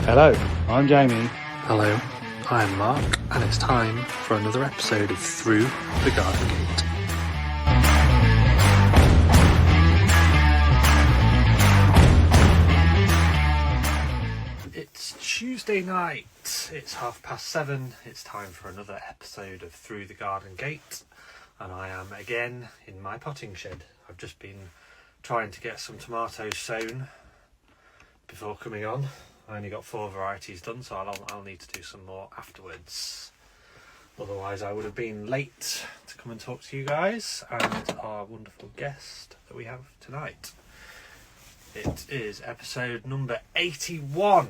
Hello, I'm Jamie. Hello, I'm Mark, and it's time for another episode of Through the Garden Gate. It's Tuesday night, it's 7:30, it's time for another episode of Through the Garden Gate, and I am again in my potting shed. I've just been trying to get some tomatoes sown before coming on. I only got 4 varieties done, so I'll need to do some more afterwards. Otherwise I would have been late to come and talk to you guys and our wonderful guest that we have tonight. It is episode number 81.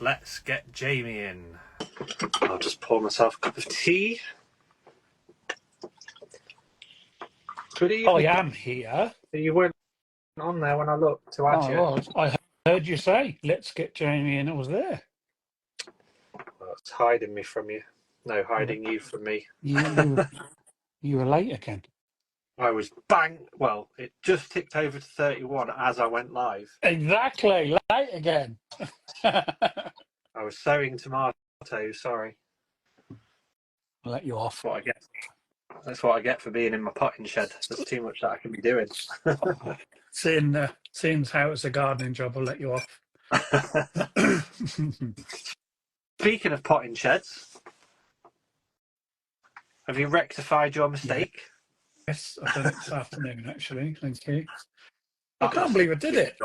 Let's get Jamie in. I'll just pour myself a cup of tea. Good evening. I am here. You weren't on there when I looked to add you. Well, I heard you say, let's get Jamie in. I was there. Well, it's hiding me from you. No, hiding you from me. You were late again. I was well, it just ticked over to 31 as I went live. Exactly, late again. I was sowing tomatoes, sorry. I'll let you off. That's what I get for being in my potting shed. There's too much that I can be doing. Seeing how it's a gardening job, I'll let you off. Speaking of potting sheds, have you rectified your mistake? Yes, I've done it this afternoon, actually. Thank you. I can't believe I did it.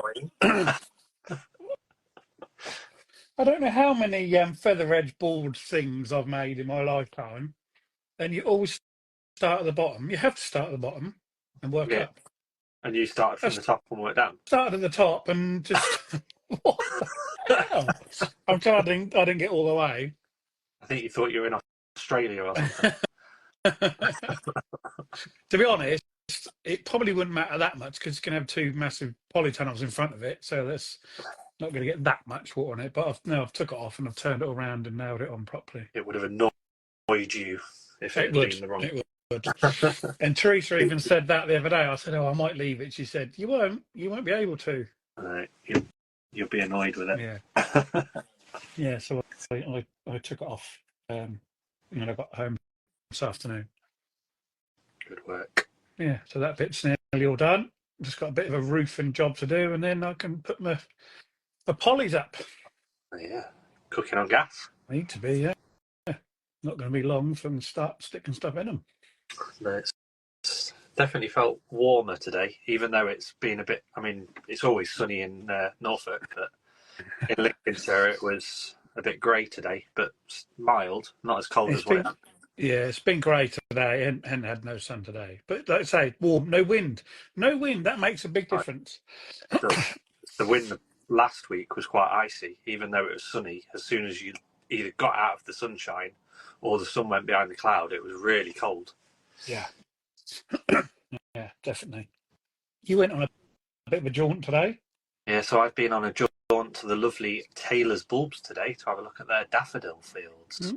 I don't know how many feather edge board things I've made in my lifetime, and you always start at the bottom. You have to start at the bottom and work up. And you started from the top and worked down. Started at the top and just what the hell? I'm glad I didn't get all the way. I think you thought you were in Australia or something. To be honest, it probably wouldn't matter that much because it's going to have 2 massive polytunnels in front of it, so that's not going to get that much water on it. But I've took it off and I've turned it around and nailed it on properly. It would have annoyed you if it had been the wrong. It would. And Teresa even said that the other day. I said, "Oh, I might leave it." She said, "You won't. You won't be able to." You'll be annoyed with it. Yeah. Yeah. So I took it off when I got home this afternoon. Good work. Yeah. So that bit's nearly all done. Just got a bit of a roofing job to do, and then I can put my polys up. Yeah. Cooking on gas. I need to be. Yeah. Not going to be long from start sticking stuff in them. No, it's definitely felt warmer today, even though it's been a bit. I mean, it's always sunny in Norfolk, but in Lincolnshire it was a bit grey today, but mild, not as cold as what. Yeah, it's been grey today, and had no sun today. But like I say, warm, no wind. That makes a big difference. The wind last week was quite icy, even though it was sunny. As soon as you either got out of the sunshine or the sun went behind the cloud, it was really cold. Yeah. Yeah, definitely. You went on a bit of a jaunt today? Yeah, so I've been on a jaunt to the lovely Taylor's Bulbs today to have a look at their daffodil fields.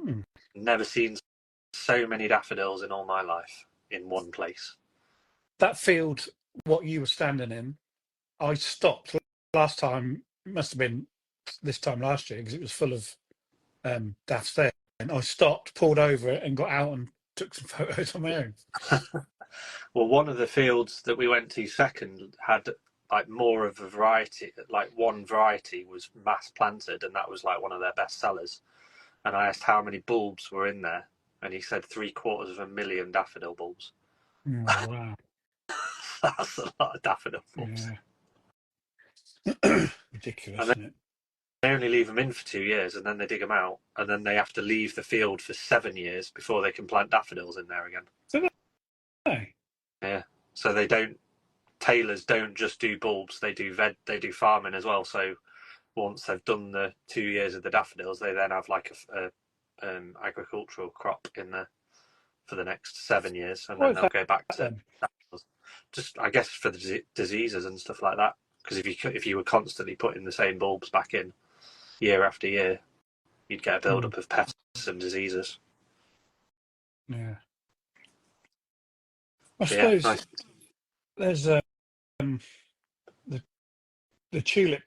Never seen so many daffodils in all my life in one place. That field, what you were standing in, I stopped last time. It must have been this time last year because it was full of daffs there. And I stopped, pulled over it, and got out and took some photos on my own. Well, one of the fields that we went to second had like more of a variety. Like one variety was mass planted, and that was like one of their best sellers. And I asked how many bulbs were in there, and he said 750,000 daffodil bulbs. Oh, wow. That's a lot of daffodil bulbs. Yeah. Ridiculous, isn't it? They only leave them in for 2 years, and then they dig them out, and then they have to leave the field for 7 years before they can plant daffodils in there again. Yeah. So they don't. Tailors don't just do bulbs; they do farming as well. So once they've done the 2 years of the daffodils, they then have like a agricultural crop in there for the next 7 years, and then they'll go back to daffodils. Just, I guess, for the diseases and stuff like that. Because if you were constantly putting the same bulbs back in year after year, you'd get a build-up of pests and diseases. Yeah. I suppose there's the tulip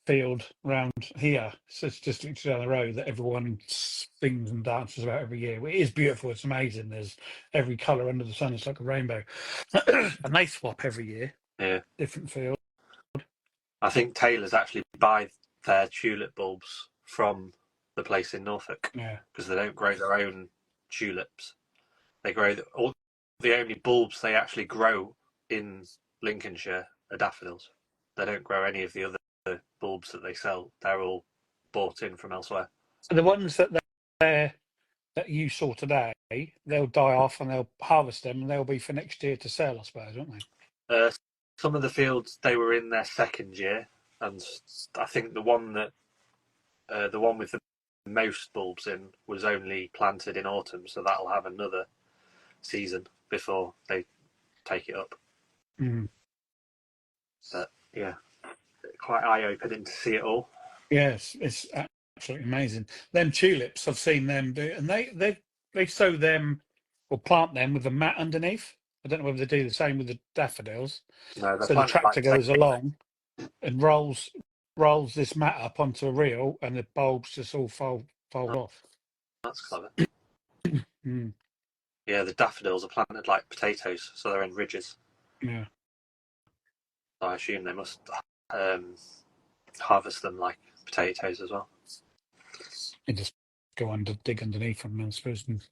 field round here. So it's just literally down the road that everyone sings and dances about every year. It is beautiful. It's amazing. There's every colour under the sun. It's like a rainbow. And they swap every year. Yeah. Different field. I think tailors actually buy their tulip bulbs from the place in Norfolk. Yeah. Because they don't grow their own tulips. They grow the only bulbs they actually grow in Lincolnshire are daffodils. They don't grow any of the other bulbs that they sell. They're all bought in from elsewhere. So the ones that you saw today, they'll die off and they'll harvest them and they'll be for next year to sell, I suppose, won't they? Some of the fields they were in their second year, and I think the one with the most bulbs in was only planted in autumn, so that'll have another season before they take it up. But yeah, quite eye-opening to see it all. Yes, it's absolutely amazing. Them tulips, I've seen them do, and they sow them or plant them with a mat underneath. I don't know whether they do the same with the daffodils. No, So the tractor goes along and rolls this mat up onto a reel, and the bulbs just all fold off. That's clever. Mm. Yeah, the daffodils are planted like potatoes, so they're in ridges. Yeah. So I assume they must harvest them like potatoes as well. You just dig underneath them, I suppose, and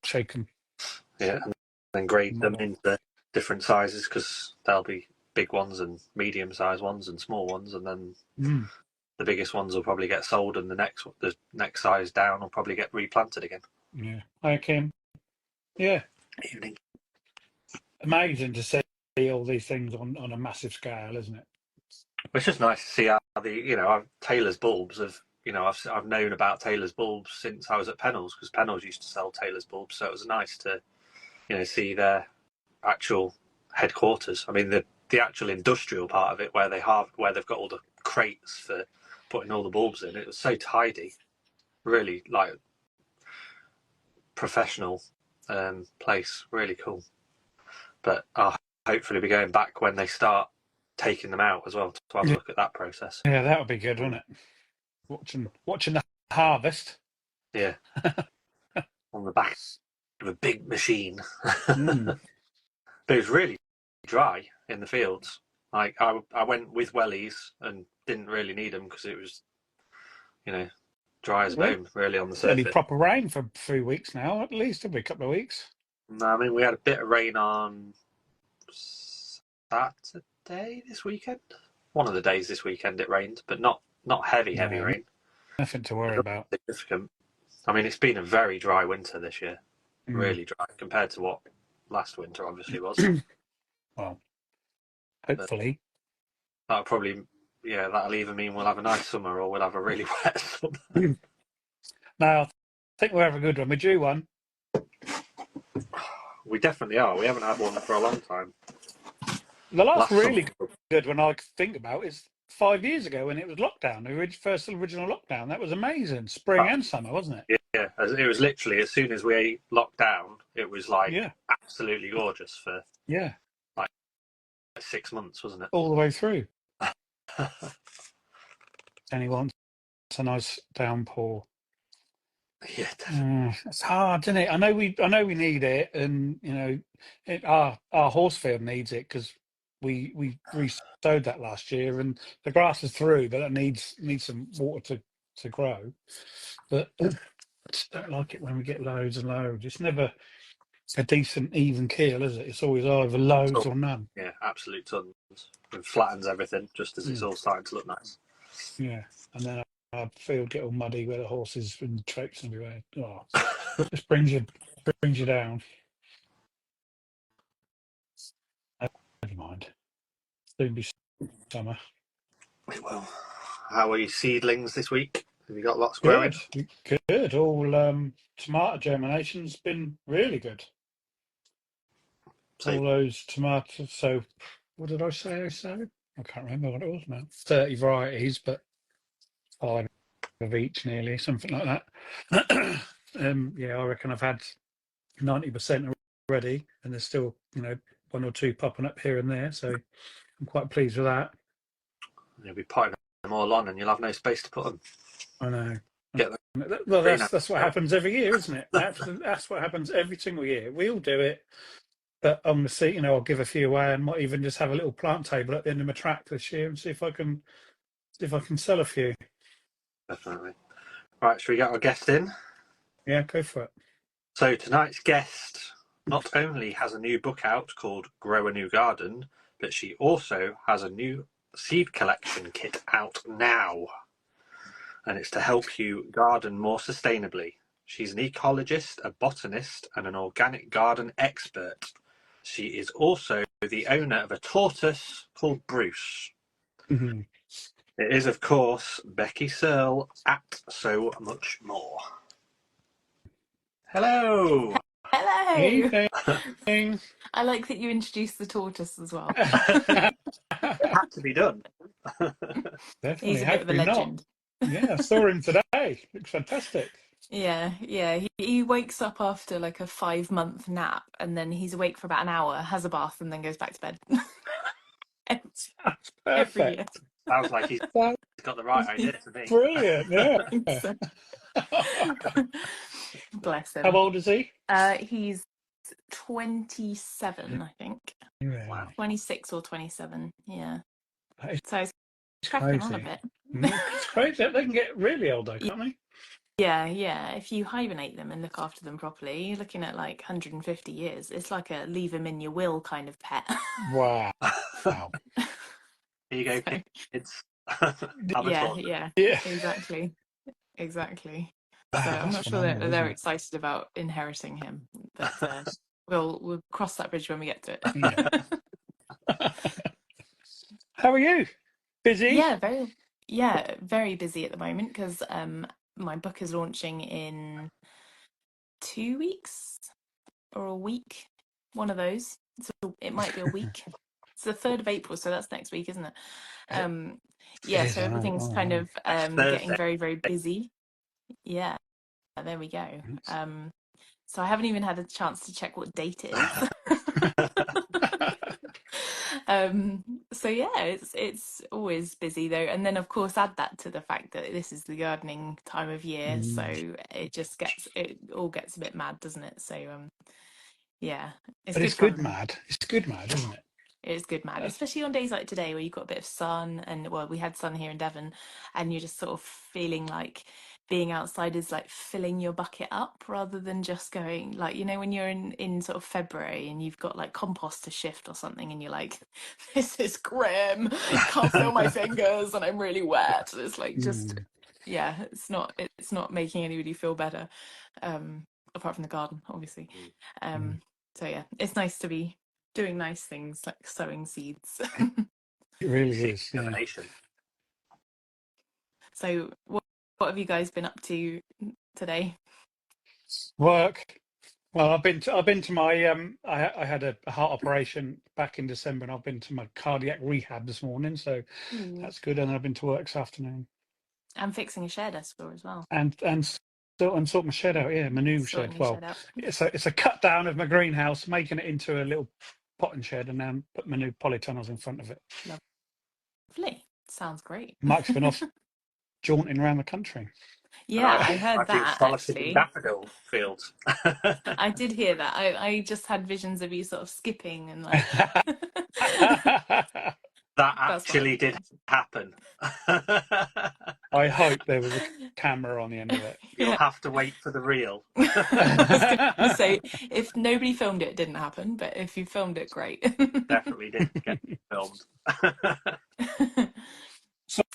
shake them. Yeah, and then grade them into different sizes, because there'll be big ones and medium-sized ones and small ones, and then the biggest ones will probably get sold, and the next size down will probably get replanted again. Yeah. Hi, Kim. Yeah. Evening. Amazing to see all these things on a massive scale, isn't it? It's just nice to see how Taylor's bulbs have. I've known about Taylor's bulbs since I was at Pennell's, because Pennell's used to sell Taylor's bulbs, so it was nice to, see their actual headquarters. I mean, the actual industrial part of it, where they've got all the crates for putting all the bulbs in. It was so tidy, really like professional place, really cool. But I'll hopefully be going back when they start taking them out as well, to have a look at that process. Yeah, that would be good, wouldn't it? Watching the harvest. Yeah. On the back of a big machine. But it was really dry in the fields. Like I went with wellies and didn't really need them, because it was, dry as bone, really, on the surface. Any proper rain for 3 weeks now, at least, every couple of weeks. No, I mean, we had a bit of rain on Saturday this weekend. One of the days this weekend it rained, but not heavy rain. Nothing to worry about. Significant. I mean, it's been a very dry winter this year. Really dry compared to what last winter obviously was. Well, hopefully. That'll either mean we'll have a nice summer or we'll have a really wet summer. Now, I think we'll have a good one. We're due one. We definitely are. We haven't had one for a long time. The last really good one I think about is 5 years ago, when it was lockdown, the first original lockdown. That was amazing. Spring and summer, wasn't it? Yeah, it was literally, as soon as we locked down, it was like absolutely gorgeous for like 6 months, wasn't it? All the way through. And he wants a nice downpour. Yeah, definitely. It's hard, isn't it? I know we need it, and our horse field needs it, because we re-sowed that last year, and the grass is through, but it needs some water to grow. But I just don't like it when we get loads and loads. It's never a decent even keel, is it? It's always either loads or none. Yeah, absolute tons. It flattens everything just as it's all starting to look nice. Yeah, and then our field get all muddy where the horses and traipsing everywhere. Oh, just brings you down. Never mind. Soon be summer. It will. How are your seedlings this week? Have you got lots growing? Good. All tomato germination's been really good. All those tomatoes. So, what did I say? I can't remember what it was now. 30 varieties, but 5 of each, nearly, something like that. I reckon I've had 90% already, and there's still, 1 or 2 popping up here and there. So I'm quite pleased with that. You'll be potting them them all on and you'll have no space to put them. I know. Get them. Well, green that's what happens every year, isn't it? That's what happens every single year. We all do it. But on the seat, I'll give a few away and might even just have a little plant table at the end of my track this year and see if I can sell a few. Definitely. Right, should we get our guest in? Yeah, go for it. So tonight's guest not only has a new book out called Grow a New Garden, but she also has a new seed collection kit out now. And it's to help you garden more sustainably. She's an ecologist, a botanist, and an organic garden expert. She is also the owner of a tortoise called Bruce. Mm-hmm. It is, of course, Becky Seale at So Much More. Hello. Hello. Evening. I like that you introduced the tortoise as well. It had to be done. Definitely. He's a bit of a legend. Yeah, I saw him today. Looks fantastic. Yeah. He wakes up after like a 5-month nap, and then he's awake for about an hour, has a bath, and then goes back to bed. That's Every year. perfect. Sounds like he's got the right idea to me. Brilliant. Yeah. So, bless him. How old is he? He's 27, I think. Yeah. Wow. 26 or 27. Yeah. That is So he's cracking on a crazy. bit. It's crazy. They can get really old though, can't they? Yeah. If you hibernate them and look after them properly, you're looking at like 150 years. It's like a leave them in your will kind of pet. Wow. Here you go, So, kids. Have a talk. yeah, Yeah. exactly. So I'm That's not sure phenomenal, they're isn't it? excited about inheriting him, but we'll cross that bridge when we get to it. Yeah. How are you? Busy? Very busy at the moment because my book is launching in 2 weeks or a week, one of those. So it might be a week. It's the 3rd of April, so that's next week, isn't it? So everything's kind of getting very, very busy. Yeah, there we go. So I haven't even had a chance to check what date it is. So yeah, it's always busy though, and then of course add that to the fact that this is the gardening time of year, so it all gets a bit mad, doesn't it? So yeah, But it's good mad. It's good mad, isn't it? It is good mad, especially on days like today where you've got a bit of sun, and well, we had sun here in Devon, and you're just sort of feeling like being outside is like filling your bucket up rather than just going like, when you're in sort of February and you've got like compost to shift or something and you're like, this is grim, I can't feel my fingers and I'm really wet. It's like just it's not making anybody feel better, apart from the garden obviously. So yeah, it's nice to be doing nice things like sowing seeds. It really is. Yeah. So what have you guys been up to today? Work. Well, I've been to my I had a heart operation back in December, and I've been to my cardiac rehab this morning, so that's good. And I've been to work this afternoon. I'm fixing a shed, I saw as well. And sort my shed out. Yeah, my new shed. Well, it's a cut down of my greenhouse, making it into a little potting shed, and then put my new polytunnels in front of it. Lovely. Sounds great. Mike's been off jaunting around the country. Yeah, I heard that actually. Daffodil fields. I did hear that. I just had visions of you sort of skipping and like. That actually did happen. I hope there was a camera on the end of it. You'll have to wait for the reel. I was going to say, if nobody filmed it, it didn't happen. But if you filmed it, great. Definitely did get filmed.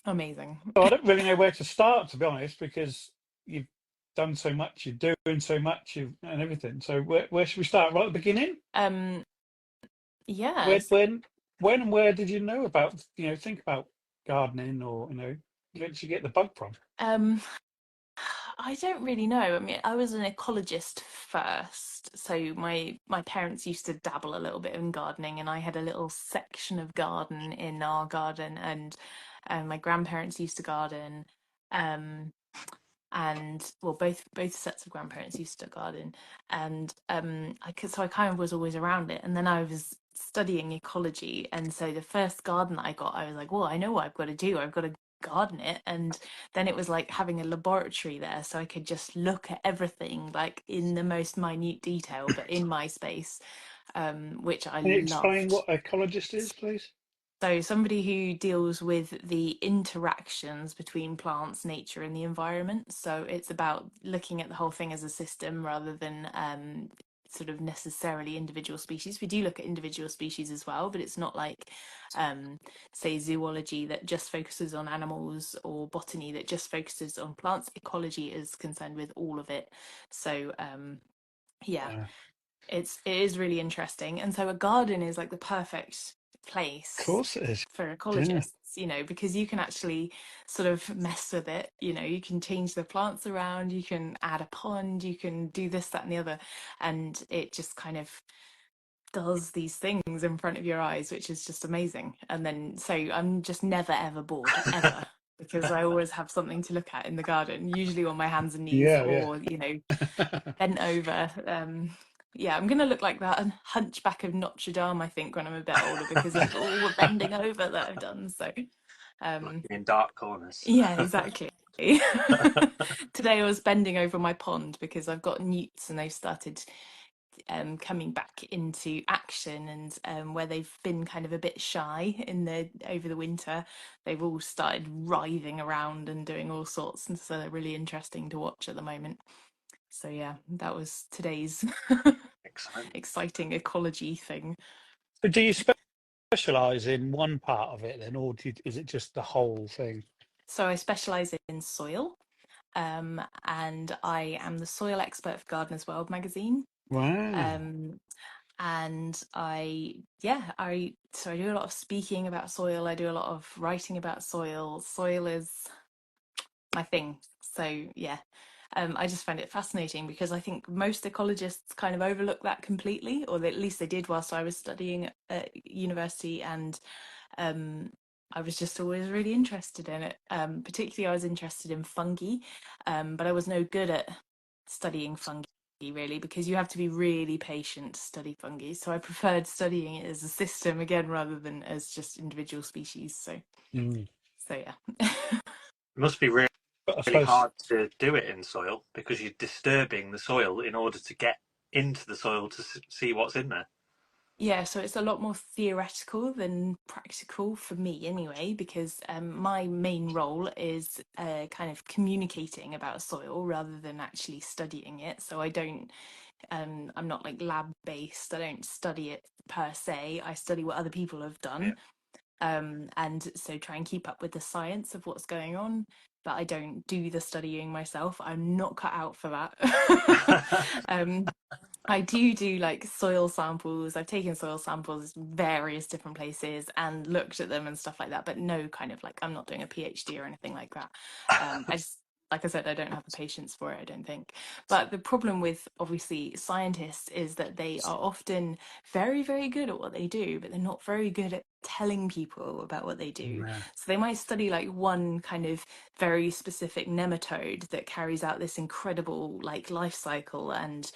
Amazing. So I don't really know where to start, to be honest, because you've done so much, you're doing so much, and everything. So where should we start? Right at the beginning? Yeah. When and where did you know about, think about gardening, or, where did you get the bug from? I don't really know. I mean, I was an ecologist first, so my parents used to dabble a little bit in gardening, and I had a little section of garden in our garden, and my grandparents used to garden, and well, both sets of grandparents used to garden, and so I kind of was always around it, and then I was studying ecology, and so the first garden that I got, I was like, well, I know what I've got to do. I've got to garden it. And then it was like having a laboratory there, so I could just look at everything like in the most minute detail, but in my space, which I Can you explain loved. what ecologist is, please? So somebody who deals with the interactions between plants, nature, and the environment. So it's about looking at the whole thing as a system rather than sort of necessarily individual species. We do look at individual species as well, but it's not like, say, zoology that just focuses on animals, or botany that just focuses on plants. Ecology is concerned with all of it. So yeah, Of it is really interesting. And so a garden is like the perfect place course it is. for Yeah. ecologists, because you can actually sort of mess with it. You can change the plants around, you can add a pond, you can do this, that, and the other, and it just kind of does these things in front of your eyes, which is just amazing. And then, so I'm just never ever bored, ever, because I always have something to look at in the garden, usually on my hands and knees, Yeah, yeah. or bent over. Yeah, I'm gonna look like that Hunchback of Notre Dame, I think, when I'm a bit older, because of all the bending over that I've done. So, um, Looking in dark corners. yeah, exactly. Today I was bending over my pond because I've got newts and they've started coming back into action, and where they've been kind of a bit shy in the over the winter, they've all started writhing around and doing all sorts, and so they're really interesting to watch at the moment. So yeah, that was today's Excellent. exciting ecology thing. So do you specialize in one part of it then, or is it just the whole thing? So I specialize in soil, and I am the soil expert for Gardener's World magazine. Wow. Um, and I do a lot of speaking about soil. I do a lot of writing about soil. Soil is my thing. So yeah, I just find it fascinating because I think most ecologists kind of overlook that completely, or at least they did whilst I was studying at university. And I was just always really interested in it. Particularly, I was interested in fungi, but I was no good at studying fungi really, because you have to be really patient to study fungi. So I preferred studying it as a system again rather than as just individual species. So Mm. yeah. It must be really, But I really suppose, hard to do it in soil because you're disturbing the soil in order to get into the soil to see what's in there. Yeah, so it's a lot more theoretical than practical for me anyway, because my main role is kind of communicating about soil rather than actually studying it. So I'm not like lab based. I don't study it per se. I study what other people have Yeah. done. And so try and keep up with the science of what's going on. But I don't do the studying myself. I'm not cut out for that. um, I do like soil samples. I've taken soil samples various different places and looked at them and stuff like that, but no kind of like, I'm not doing a PhD or anything like that. I just, like I said, I don't have the patience for it, I don't think. But the problem with obviously scientists is that they are often very, very good at what they do, but they're not very good at telling people about what they do. yeah. So they might study like one kind of very specific nematode that carries out this incredible like life cycle and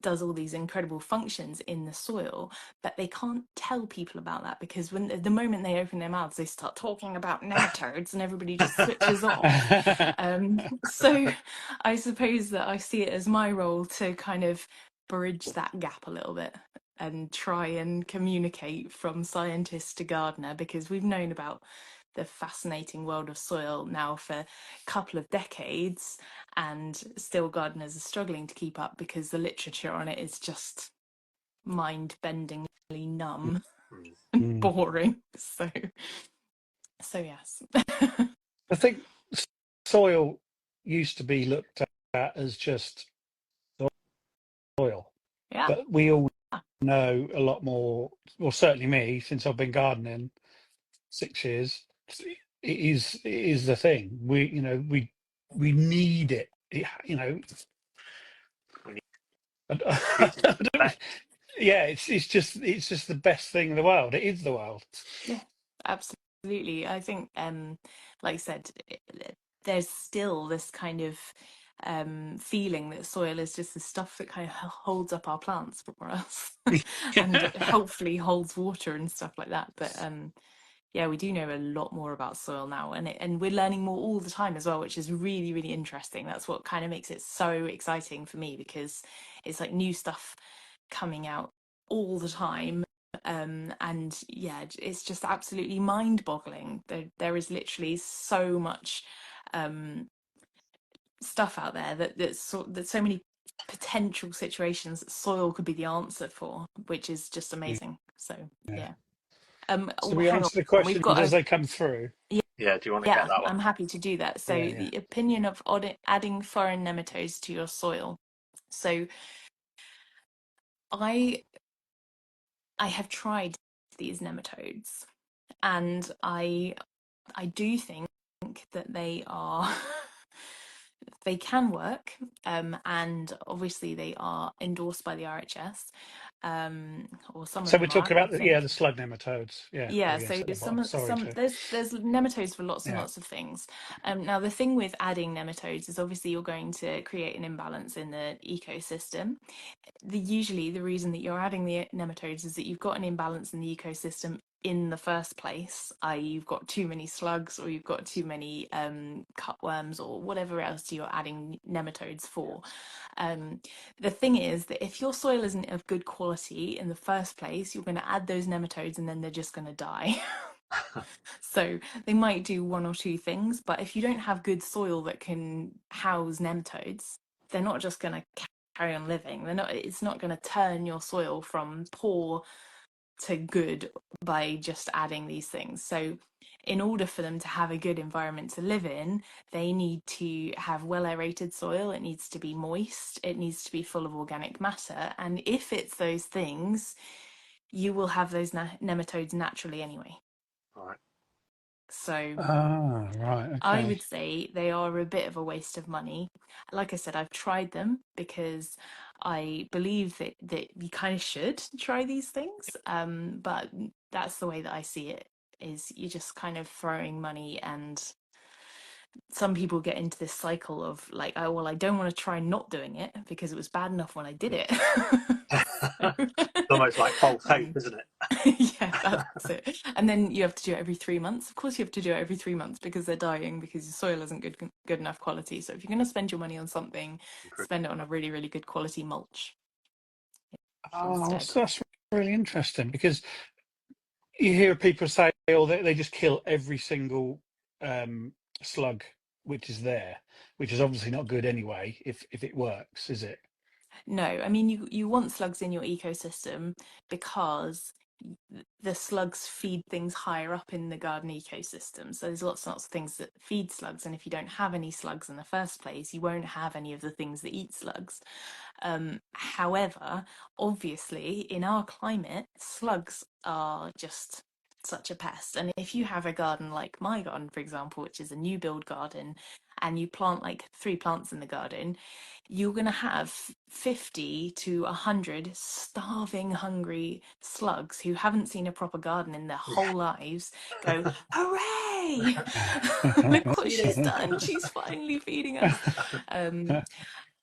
does all these incredible functions in the soil, but they can't tell people about that because when the moment they open their mouths, they start talking about nematodes and everybody just switches off. So I suppose that I see it as my role to kind of bridge that gap a little bit and try and communicate from scientist to gardener, because we've known about the fascinating world of soil now for a couple of decades, and still gardeners are struggling to keep up because the literature on it is just mind-bendingly numb and Mm. boring. So yes. I think soil used to be looked at as just soil, Yeah. but we all know a lot more. Well, certainly me, since I've been gardening 6 years, it is the thing. We need it. We need I to don't- respect. yeah, it's just the best thing in the world. It is the world. Yeah, absolutely. I think, like I said, there's still this kind of feeling that soil is just the stuff that kind of holds up our plants for us, and hopefully holds water and stuff like that. But Yeah, we do know a lot more about soil now, and we're learning more all the time as well, which is really, really interesting. That's what kind of makes it so exciting for me, because it's like new stuff coming out all the time. And yeah, it's just absolutely mind-boggling. There is literally so much stuff out there that so many potential situations that soil could be the answer for, which is just amazing. So yeah. So Oh, we hang on. answer the We've question, got as a they come through. Yeah, do you want to get Yeah, that one? I'm happy to do that. So Yeah, the opinion of adding foreign nematodes to your soil. So I have tried these nematodes, and I do think that they are they can work, and obviously they are endorsed by the RHS, or some of So we're them are, talking I about think. the slug nematodes. Yeah. Oh Yeah, yes, so at the bottom. Sorry some to. there's nematodes for lots and Yeah. lots of things. Now the thing with adding nematodes is obviously you're going to create an imbalance in the ecosystem. Usually the reason that you're adding the nematodes is that you've got an imbalance in the ecosystem in the first place, i.e. you've got too many slugs, or you've got too many cutworms, or whatever else you're adding nematodes for. The thing is that if your soil isn't of good quality in the first place, you're going to add those nematodes and then they're just going to die. So they might do one or two things, but if you don't have good soil that can house nematodes, they're not just going to carry on living. It's not going to turn your soil from poor to good by just adding these things. So in order for them to have a good environment to live in, they need to have well aerated soil, it needs to be moist, it needs to be full of organic matter, and if it's those things, you will have those nematodes naturally anyway. All right. So Ah, right. I Okay. would say they are a bit of a waste of money. Like I said, I've tried them because I believe that you kind of should try these things. But that's the way that I see it, is you're just kind of throwing money, and some people get into this cycle of like, oh well, I don't want to try not doing it because it was bad enough when I did it. It's almost like false hope, um, isn't it? yeah, that's it. And then you have to do it every 3 months. Of course, you have to do it every 3 months because they're dying, because your soil isn't good enough quality. So if you're going to spend your money on something, spend it on a really, really good quality mulch Oh, instead. that's really interesting, because you hear people say, oh, they just kill every single slug which is there, which is obviously not good anyway, if it works, is it? No, I mean, you want slugs in your ecosystem because the slugs feed things higher up in the garden ecosystem. So there's lots and lots of things that feed slugs, and if you don't have any slugs in the first place, you won't have any of the things that eat slugs. However, obviously, in our climate, slugs are just such a pest. And if you have a garden like my garden, for example, which is a new build garden, and you plant like 3 plants in the garden, you're going to have 50 to 100 starving, hungry slugs who haven't seen a proper garden in their whole lives go, hooray! Look what she's done. She's finally feeding us. Um,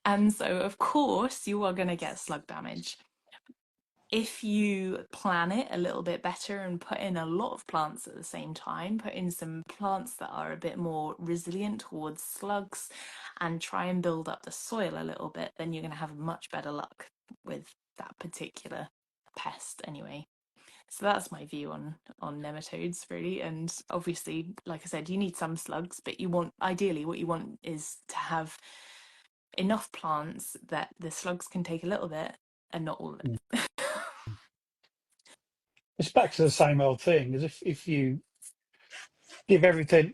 and so, of course, you are going to get slug damage. If you plan it a little bit better and put in a lot of plants at the same time, put in some plants that are a bit more resilient towards slugs, and try and build up the soil a little bit, then you're going to have much better luck with that particular pest anyway. So that's my view on nematodes, really. And obviously, like I said, you need some slugs, but ideally what you want is to have enough plants that the slugs can take a little bit and not all of it. It's back to the same old thing, as if you give everything,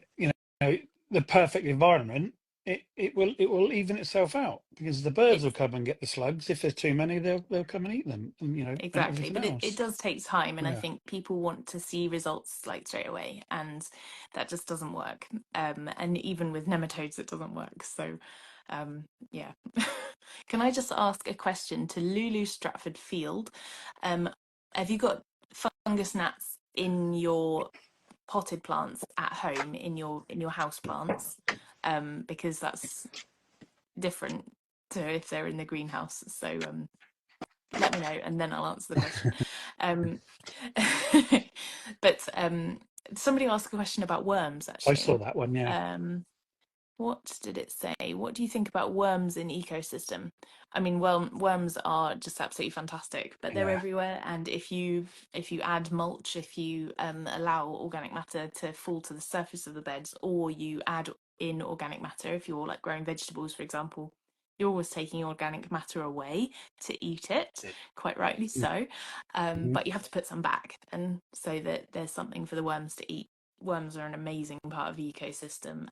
the perfect environment, it will even itself out, because the birds It will come and get the slugs. If there's too many, they'll come and eat them, and Exactly, everything but it else. does take time, and I Yeah. think people want to see results like straight away, and that just doesn't work. And even with nematodes, it doesn't work. So, yeah. Can I just ask a question to Lulu Stratford Field? Um, have you got fungus gnats in your potted plants at home, in your house plants? Because that's different to if they're in the greenhouse. So, let me know and then I'll answer the question. Um, but somebody asked a question about worms, I saw actually. that one, yeah. What did it say? What do you think about worms in ecosystem? I mean, well, worms are just absolutely fantastic, but they're Yeah. everywhere. And if you add mulch, if you allow organic matter to fall to the surface of the beds, or you add in organic matter, if you're like growing vegetables, for example, you're always taking organic matter away to eat it, quite rightly so. Mhm. But you have to put some back, and so that there's something for the worms to eat. Worms are an amazing part of the ecosystem.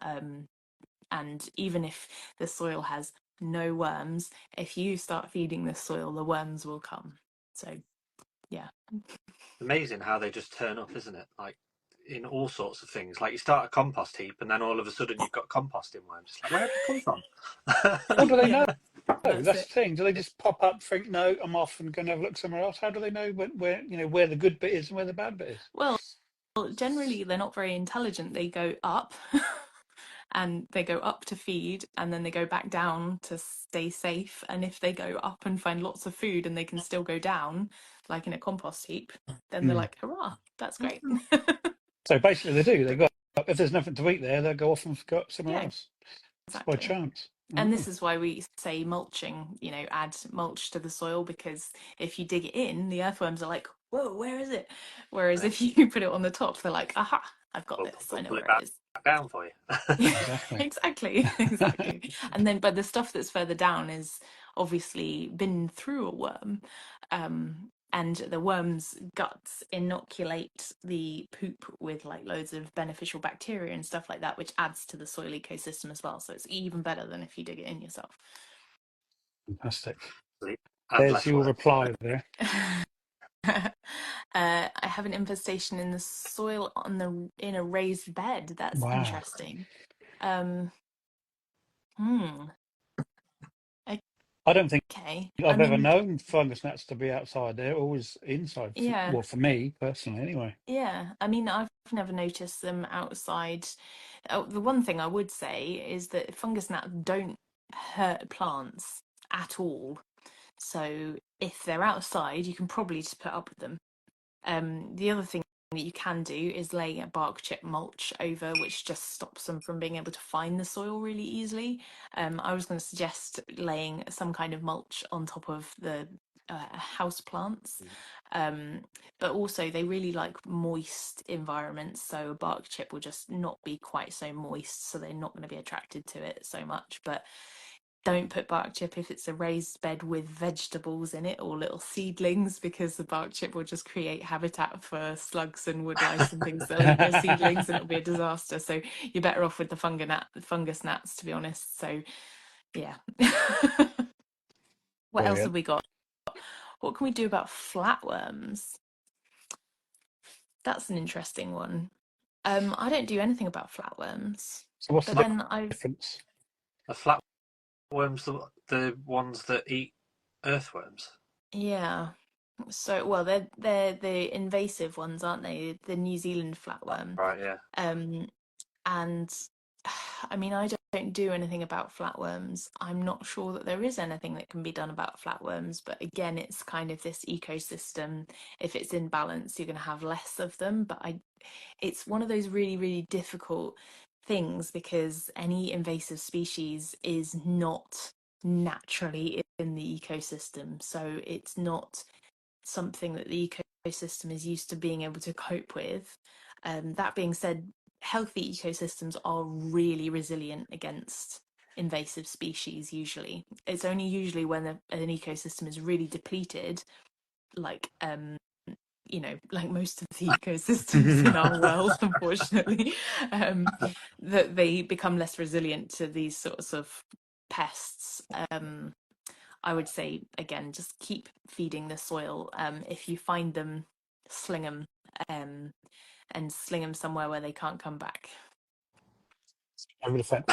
And even if the soil has no worms, if you start feeding the soil, the worms will come. So, yeah. Amazing how they just turn up, isn't it? Like in all sorts of things. Like you start a compost heap, and then all of a sudden you've got composting worms. It's like, where have they come from? What do they know? Yeah, that's That's it. the thing. Do they just pop up, think, no, I'm off and go and have a look somewhere else? How do they know where the good bit is and where the bad bit is? Well, generally, they're not very intelligent. They go up and they go up to feed, and then they go back down to stay safe. And if they go up and find lots of food and they can still go down, like in a compost heap, then they're Mm. like, hurrah, that's great. So basically, they do. They go if there's nothing to eat there, they'll go off and go somewhere Yeah, else. It's by exactly. chance. And Oh, this is why we say mulching, add mulch to the soil, because if you dig it in, the earthworms are like, whoa, where is it? Whereas if you put it on the top, they're like, aha, I've got this, I We'll know pull it where it back is. down for you. exactly. Exactly, exactly. And then, but the stuff that's further down is obviously been through a worm. And the worm's guts inoculate the poop with like loads of beneficial bacteria and stuff like that, which adds to the soil ecosystem as well. So it's even better than if you dig it in yourself. Fantastic. And There's less your work. reply there. I have an infestation in the soil in a raised bed. That's Wow. interesting. Um, hmm. I don't think Okay. I I've ever mean, known fungus gnats to be outside. They're always inside. yeah, Well, for me personally, anyway. yeah. I mean, I've never noticed them outside. Oh, the one thing I would say is that fungus gnats don't hurt plants at all. So if they're outside, you can probably just put up with them. The other thing that you can do is lay a bark chip mulch over, which just stops them from being able to find the soil really easily. I was going to suggest laying some kind of mulch on top of the house plants. But also they really like moist environments, so a bark chip will just not be quite so moist, so they're not going to be attracted to it so much. But don't put bark chip if it's a raised bed with vegetables in it or little seedlings, because the bark chip will just create habitat for slugs and woodlice and things that'll eat your seedlings, and it'll be a disaster. So you're better off with the fungus gnats, to be honest. So yeah. What else have Brilliant. we got? What can we do about flatworms? That's an interesting one. I don't do anything about flatworms, So what's but the then I've difference? The flatworms, the ones that eat earthworms. yeah. So, well, they're the invasive ones, aren't they? The New Zealand flatworm. Right, yeah. Um, and I mean, I don't do anything about flatworms. I'm not sure that there is anything that can be done about flatworms, but again, it's kind of this ecosystem. If it's in balance, you're going to have less of them. But it's one of those really, really difficult things, because any invasive species is not naturally in the ecosystem. So it's not something that the ecosystem is used to being able to cope with. That being said, healthy ecosystems are really resilient against invasive species usually. It's only usually when an ecosystem is really depleted, like like most of the ecosystems in our world, unfortunately, that they become less resilient to these sorts of pests. I would say, again, just keep feeding the soil. If you find them, sling them, and sling them somewhere where they can't come back. Over the fence.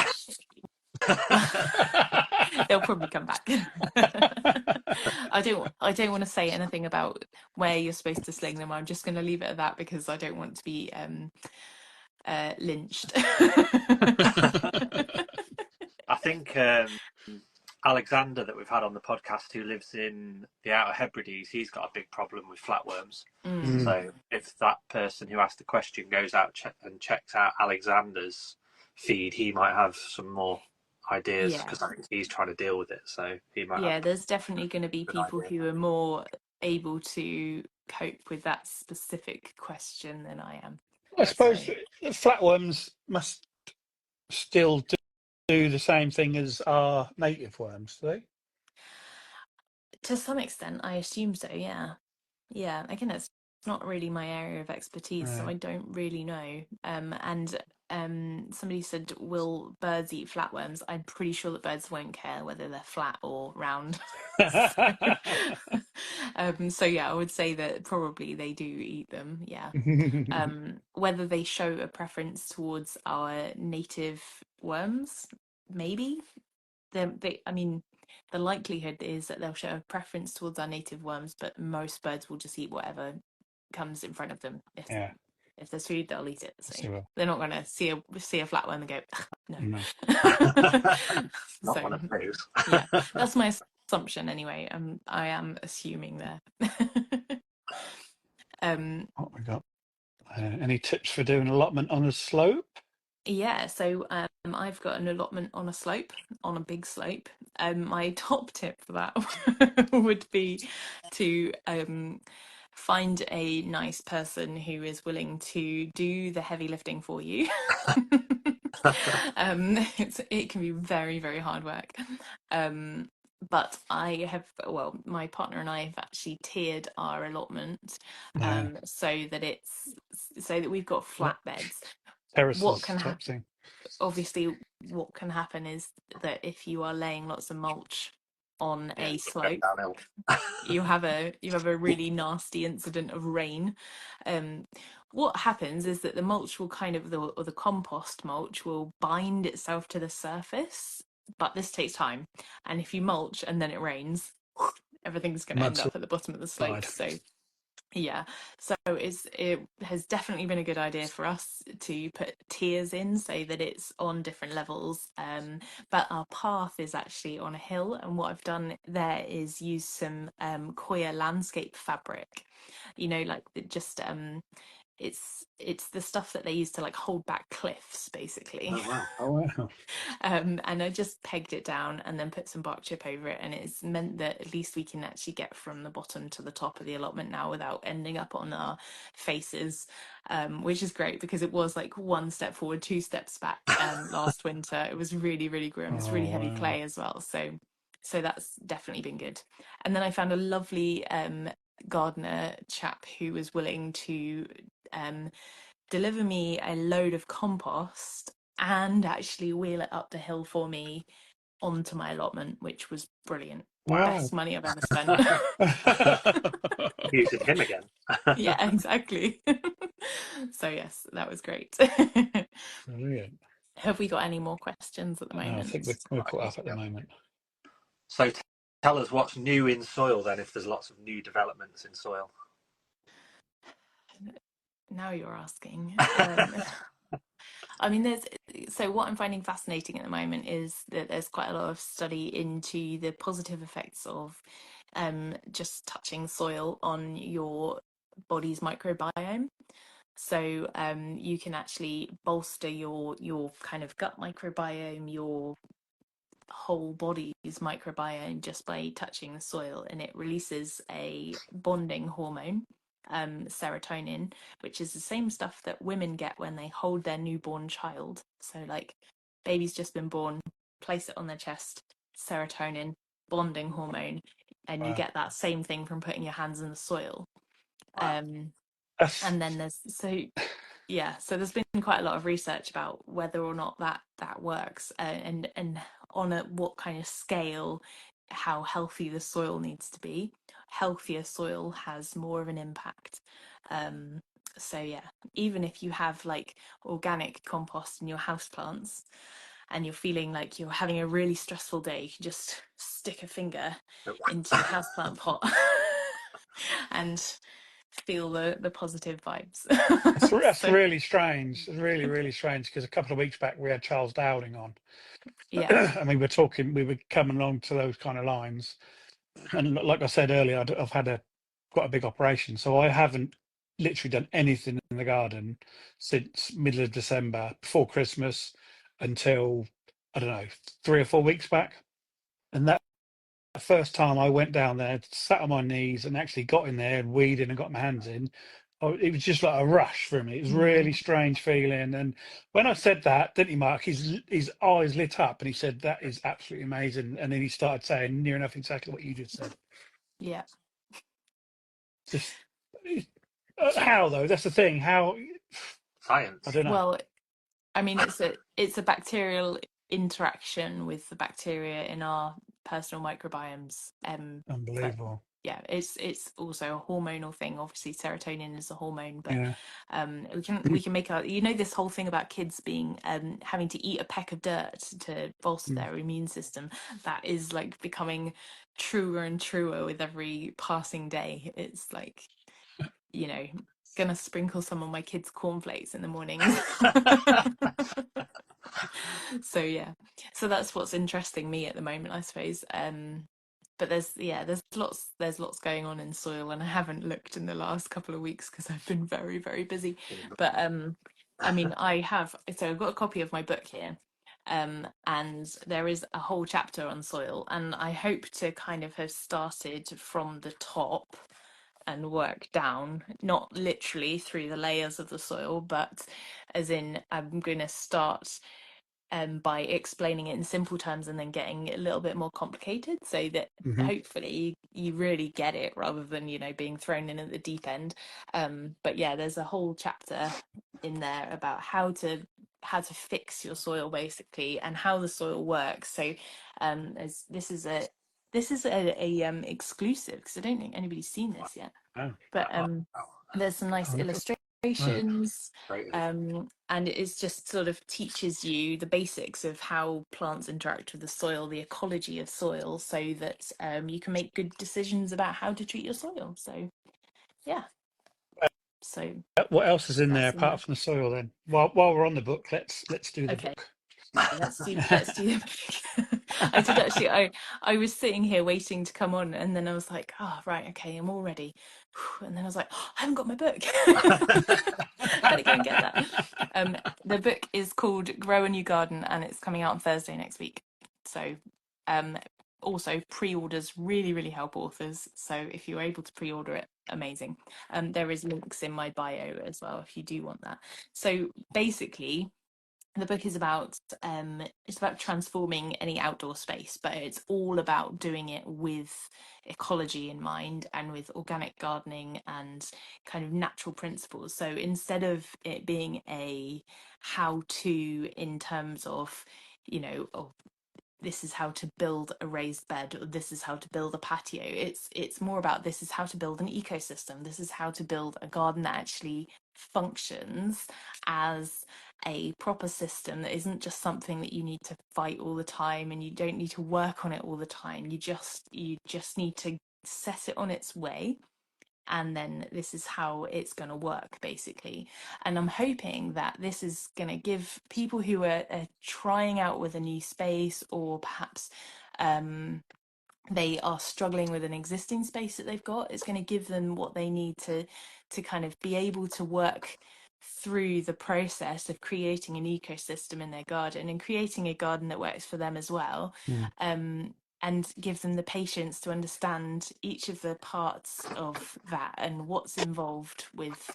They'll probably come back. I don't want to say anything about where you're supposed to sling them. I'm just going to leave it at that, because I don't want to be lynched. I think Alexander that we've had on the podcast, who lives in the Outer Hebrides, he's got a big problem with flatworms. Mm. So if that person who asked the question goes out and checks out Alexander's feed, he might have some more ideas, Yeah. because I think he's trying to deal with it. So he might Yeah, have there's definitely going to be good people idea. who are more able to cope with that specific question than I am. I suppose So flatworms must still do the same thing as our native worms, do they? to some extent, I assume so, yeah. Yeah, again, it's not really my area of expertise, so Right. I don't really know. Somebody said, will birds eat flatworms? I'm pretty sure that birds won't care whether they're flat or round. So yeah, I would say that probably they do eat them, yeah. Whether they show a preference towards our native worms, maybe. I mean, the likelihood is that they'll show a preference towards our native worms, but most birds will just eat whatever comes in front of them. Yeah, If there's food, they'll eat it. So so well. they're not going to see a flatworm and go, no. No. Not So one of those. yeah, that's my assumption anyway. I am assuming there. What we got? Any tips for doing allotment on a slope? Yeah, so I've got an allotment on a slope, on a big slope. My top tip for that would be to find a nice person who is willing to do the heavy lifting for you. It can be very, very hard work. But well, my partner and I have actually tiered our allotment so that we've got flat beds. What Terraces can type thing. obviously what can happen is that if you are laying lots of mulch on Yeah, a it's going slope, downhill. you have a really nasty incident of rain. What happens is that the mulch will or the compost mulch will bind itself to the surface, but this takes time. And if you mulch and then it rains, everything's going to end up at the bottom of the slope. Mudslide. So yeah, so it has definitely been a good idea for us to put tiers in so that it's on different levels. But our path is actually on a hill, and what I've done there is use some Koya landscape fabric. You know, like just it's the stuff that they use to like hold back cliffs, basically. Oh wow! Oh wow! And I just pegged it down and then put some bark chip over it, and it's meant that at least we can actually get from the bottom to the top of the allotment now without ending up on our faces, which is great because it was like one step forward, two steps back last winter. It was really, really grim. It's really Oh heavy wow! clay as well, so that's definitely been good. And then I found a lovely gardener chap who was willing to deliver me a load of compost and actually wheel it up the hill for me onto my allotment, which was brilliant. Wow! Best money I've ever spent. Using him again. Yeah, exactly. So yes, that was great. Brilliant. Have we got any more questions at the No, I moment? think we're caught up at the moment. So tell us what's new in soil then, if there's lots of new developments in soil. Now you're asking. I mean, what I'm finding fascinating at the moment is that there's quite a lot of study into the positive effects of just touching soil on your body's microbiome. So you can actually bolster your kind of gut microbiome, your whole body's microbiome just by touching the soil, and it releases a bonding hormone, serotonin, which is the same stuff that women get when they hold their newborn child. So like baby's just been born, place it on their chest, serotonin, bonding hormone, and you Wow. get that same thing from putting your hands in the soil. Wow. And then so there's been quite a lot of research about whether or not that works, and on what kind of scale, how healthy the soil needs to be. Healthier soil has more of an impact. So yeah, even if you have like organic compost in your houseplants and you're feeling like you're having a really stressful day, you can just stick a finger into your houseplant pot and feel the positive vibes. That's So really strange. It's really, really strange because a couple of weeks back we had Charles Dowding on, yeah, and we were coming along to those kind of lines. And like I said earlier, I've had quite a big operation, so I haven't literally done anything in the garden since middle of December, before Christmas, until I don't know, 3 or 4 weeks back. And that first time I went down there, sat on my knees, and actually got in there and weeded and got my hands in, it was just like a rush for me. It was really strange feeling. And when I said that, didn't he, Mark? His eyes lit up, and he said, "That is absolutely amazing." And then he started saying near enough exactly what you just said. yeah. Just how though? That's the thing. How I Science. don't know. Well, I mean, it's a bacterial interaction with the bacteria in our personal microbiomes. But Unbelievable. yeah, it's also a hormonal thing. Obviously, serotonin is a hormone, but Yeah. we can make our, you know, this whole thing about kids being having to eat a peck of dirt to bolster Mm. their immune system. That is like becoming truer and truer with every passing day. It's like, you know, gonna sprinkle some on my kids' cornflakes in the mornings. So yeah, so that's what's interesting me at the moment, I suppose. But there's lots going on in soil, and I haven't looked in the last couple of weeks because I've been very, very busy. But I mean, I've got a copy of my book here. And there is a whole chapter on soil, and I hope to kind of have started from the top and work down, not literally through the layers of the soil, but as in I'm going to start by explaining it in simple terms and then getting a little bit more complicated, so that Hmm. hopefully you really get it rather than, you know, being thrown in at the deep end. But yeah, there's a whole chapter in there about how to fix your soil basically, and how the soil works. So this is a exclusive, because I don't think anybody's seen this yet. Oh, But Oh, there's some nice oh, look at oh. illustrations, great. and it is just sort of teaches you the basics of how plants interact with the soil, the ecology of soil, so that you can make good decisions about how to treat your soil. So yeah, so What else is in there that's in apart there. from the soil? Then, while we're on the book, let's do the Okay. book. Let's do the I did actually, I was sitting here waiting to come on, and then I was like, oh right, okay, I'm all ready. And then I was like, oh, I haven't got my book. Better go and get that. The book is called Grow a New Garden, and it's coming out on Thursday next week. So also pre-orders really, really help authors. So if you're able to pre-order it, amazing. There is links in my bio as well if you do want that. So basically, the book is about it's about transforming any outdoor space, but it's all about doing it with ecology in mind, and with organic gardening and kind of natural principles. So instead of it being a how to in terms of, you know, oh, this is how to build a raised bed, or this is how to build a patio, it's more about this is how to build an ecosystem, this is how to build a garden that actually functions as a proper system, that isn't just something that you need to fight all the time, and you don't need to work on it all the time. You just need to set it on its way, and then this is how it's going to work basically. And I'm hoping that this is going to give people who are trying out with a new space, or perhaps they are struggling with an existing space that they've got, it's going to give them what they need to kind of be able to work through the process of creating an ecosystem in their garden, and creating a garden that works for them as well. Mm. And give them the patience to understand each of the parts of that, and what's involved with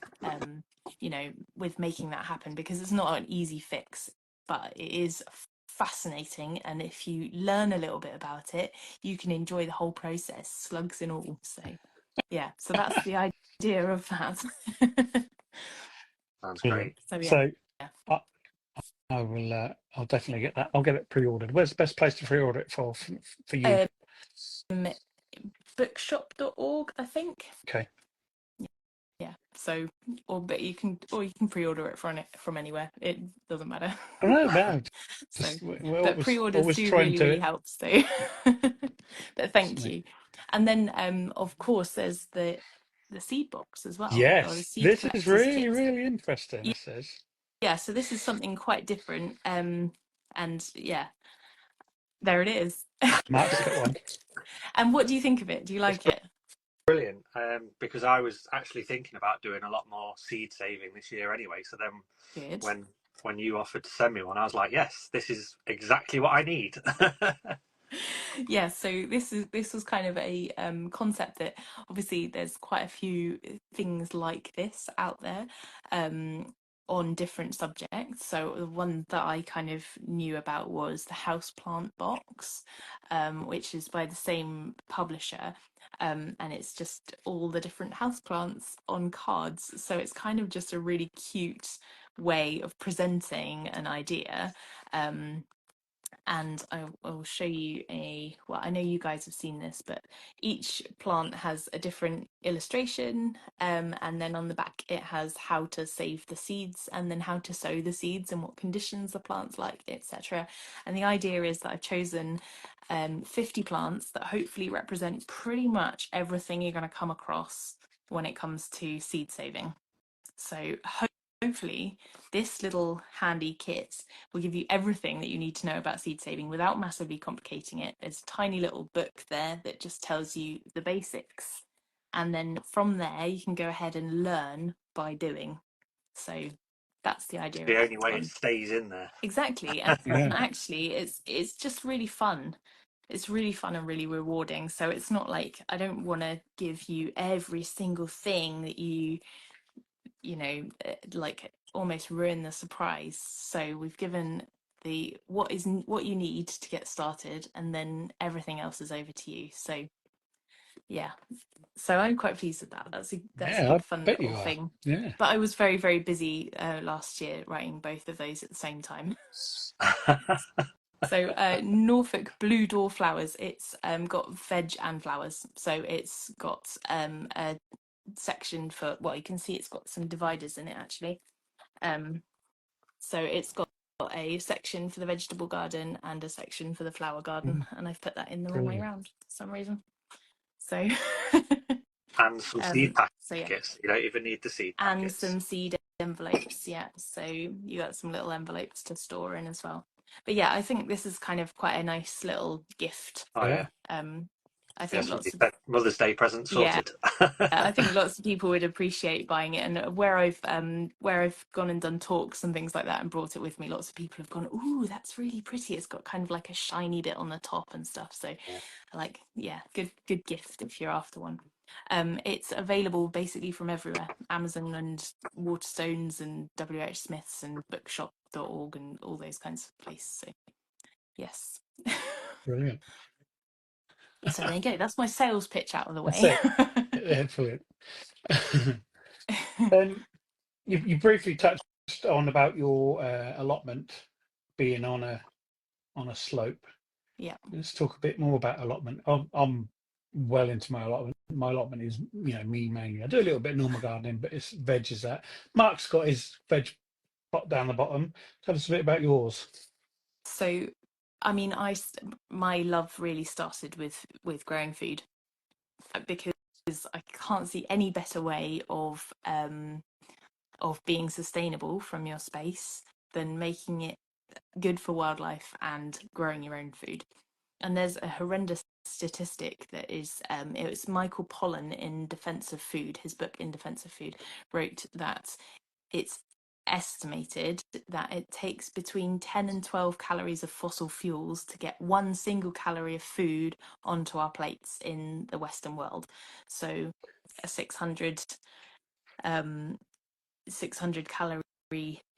you know, with making that happen, because it's not an easy fix, but it is fascinating, and if you learn a little bit about it, you can enjoy the whole process, slugs and all. So yeah, so that's the idea of that. Sounds Brilliant. great. So yeah. So Yeah. I will. I'll definitely get that. I'll get it pre-ordered. Where's the best place to pre-order it for you? um bookshop.org, I think. Okay. Yeah, so or you can pre-order it from anywhere, it doesn't matter. I don't know. No, So just we're but pre-orders always do trying really, really to. help, so but thank you. And then of course there's the seed box as well, or the Yes, seed this is collector's really, kit. really interesting. This is. Yeah, so this is something quite different. And yeah, there it is. Mark's got one. And what do you think of it? Do you It's like it? brilliant, because I was actually thinking about doing a lot more seed saving this year anyway. So then Good. when you offered to send me one, I was like, yes, this is exactly what I need. Yeah, so this was kind of a concept that obviously there's quite a few things like this out there on different subjects. So the one that I kind of knew about was the houseplant box, which is by the same publisher. And it's just all the different houseplants on cards. So it's kind of just a really cute way of presenting an idea. And I will show you well, I know you guys have seen this, but each plant has a different illustration, and then on the back it has how to save the seeds and then how to sow the seeds and what conditions the plant's like, etc. And the idea is that I've chosen 50 plants that hopefully represent pretty much everything you're going to come across when it comes to seed saving. So hopefully this little handy kit will give you everything that you need to know about seed saving without massively complicating it. There's a tiny little book there that just tells you the basics. And then from there, you can go ahead and learn by doing. So that's the idea The of only this way it one. stays in there. Exactly. And Yeah. actually, it's just really fun. It's really fun and really rewarding. So it's not like I don't want to give you every single thing that like almost ruin the surprise. So we've given the what you need to get started, and then everything else is over to you. So yeah, so I'm quite pleased with that. That's a Yeah, good I fun bet little you are. thing. Yeah. But I was very, very busy last year writing both of those at the same time. So Norfolk Blue Door Flowers, it's got veg and flowers. So it's got a section for, well, you can see it's got some dividers in it actually. So it's got a section for the vegetable garden and a section for the flower garden, and I've put that in the wrong way Brilliant. around for some reason. So And some seed so yeah, packets. You don't even need the seed and packets. some seed envelopes. Yeah, so you got some little envelopes to store in as well. But yeah, I think this is kind of quite a nice little gift. Oh Yeah. yeah, I think yes, lots of Mother's Day present yeah, sorted. I think lots of people would appreciate buying it. And where I've gone and done talks and things like that and brought it with me, lots of people have gone, "Ooh, that's really pretty. It's got kind of like a shiny bit on the top and stuff." So Yeah. like, yeah, good gift if you're after one. It's available basically from everywhere: Amazon and Waterstones and WH Smiths and bookshop.org and all those kinds of places. So yes. Brilliant. So there you go. That's my sales pitch out of the That's way. it. Yeah, brilliant. Um, you briefly touched on about your allotment being on a slope. Yeah. Let's talk a bit more about allotment. I'm well into my allotment. My allotment is, me mainly. I do a little bit of normal gardening, but it's veg is that. Mark's got his veg pot down the bottom. Tell us a bit about yours. So, I mean, my love really started with growing food because I can't see any better way of being sustainable from your space than making it good for wildlife and growing your own food. And there's a horrendous statistic that is it was Michael Pollan in Defense of Food, his book In Defense of Food, wrote that it's estimated that it takes between 10 and 12 calories of fossil fuels to get one single calorie of food onto our plates in the Western world. So a 600 calorie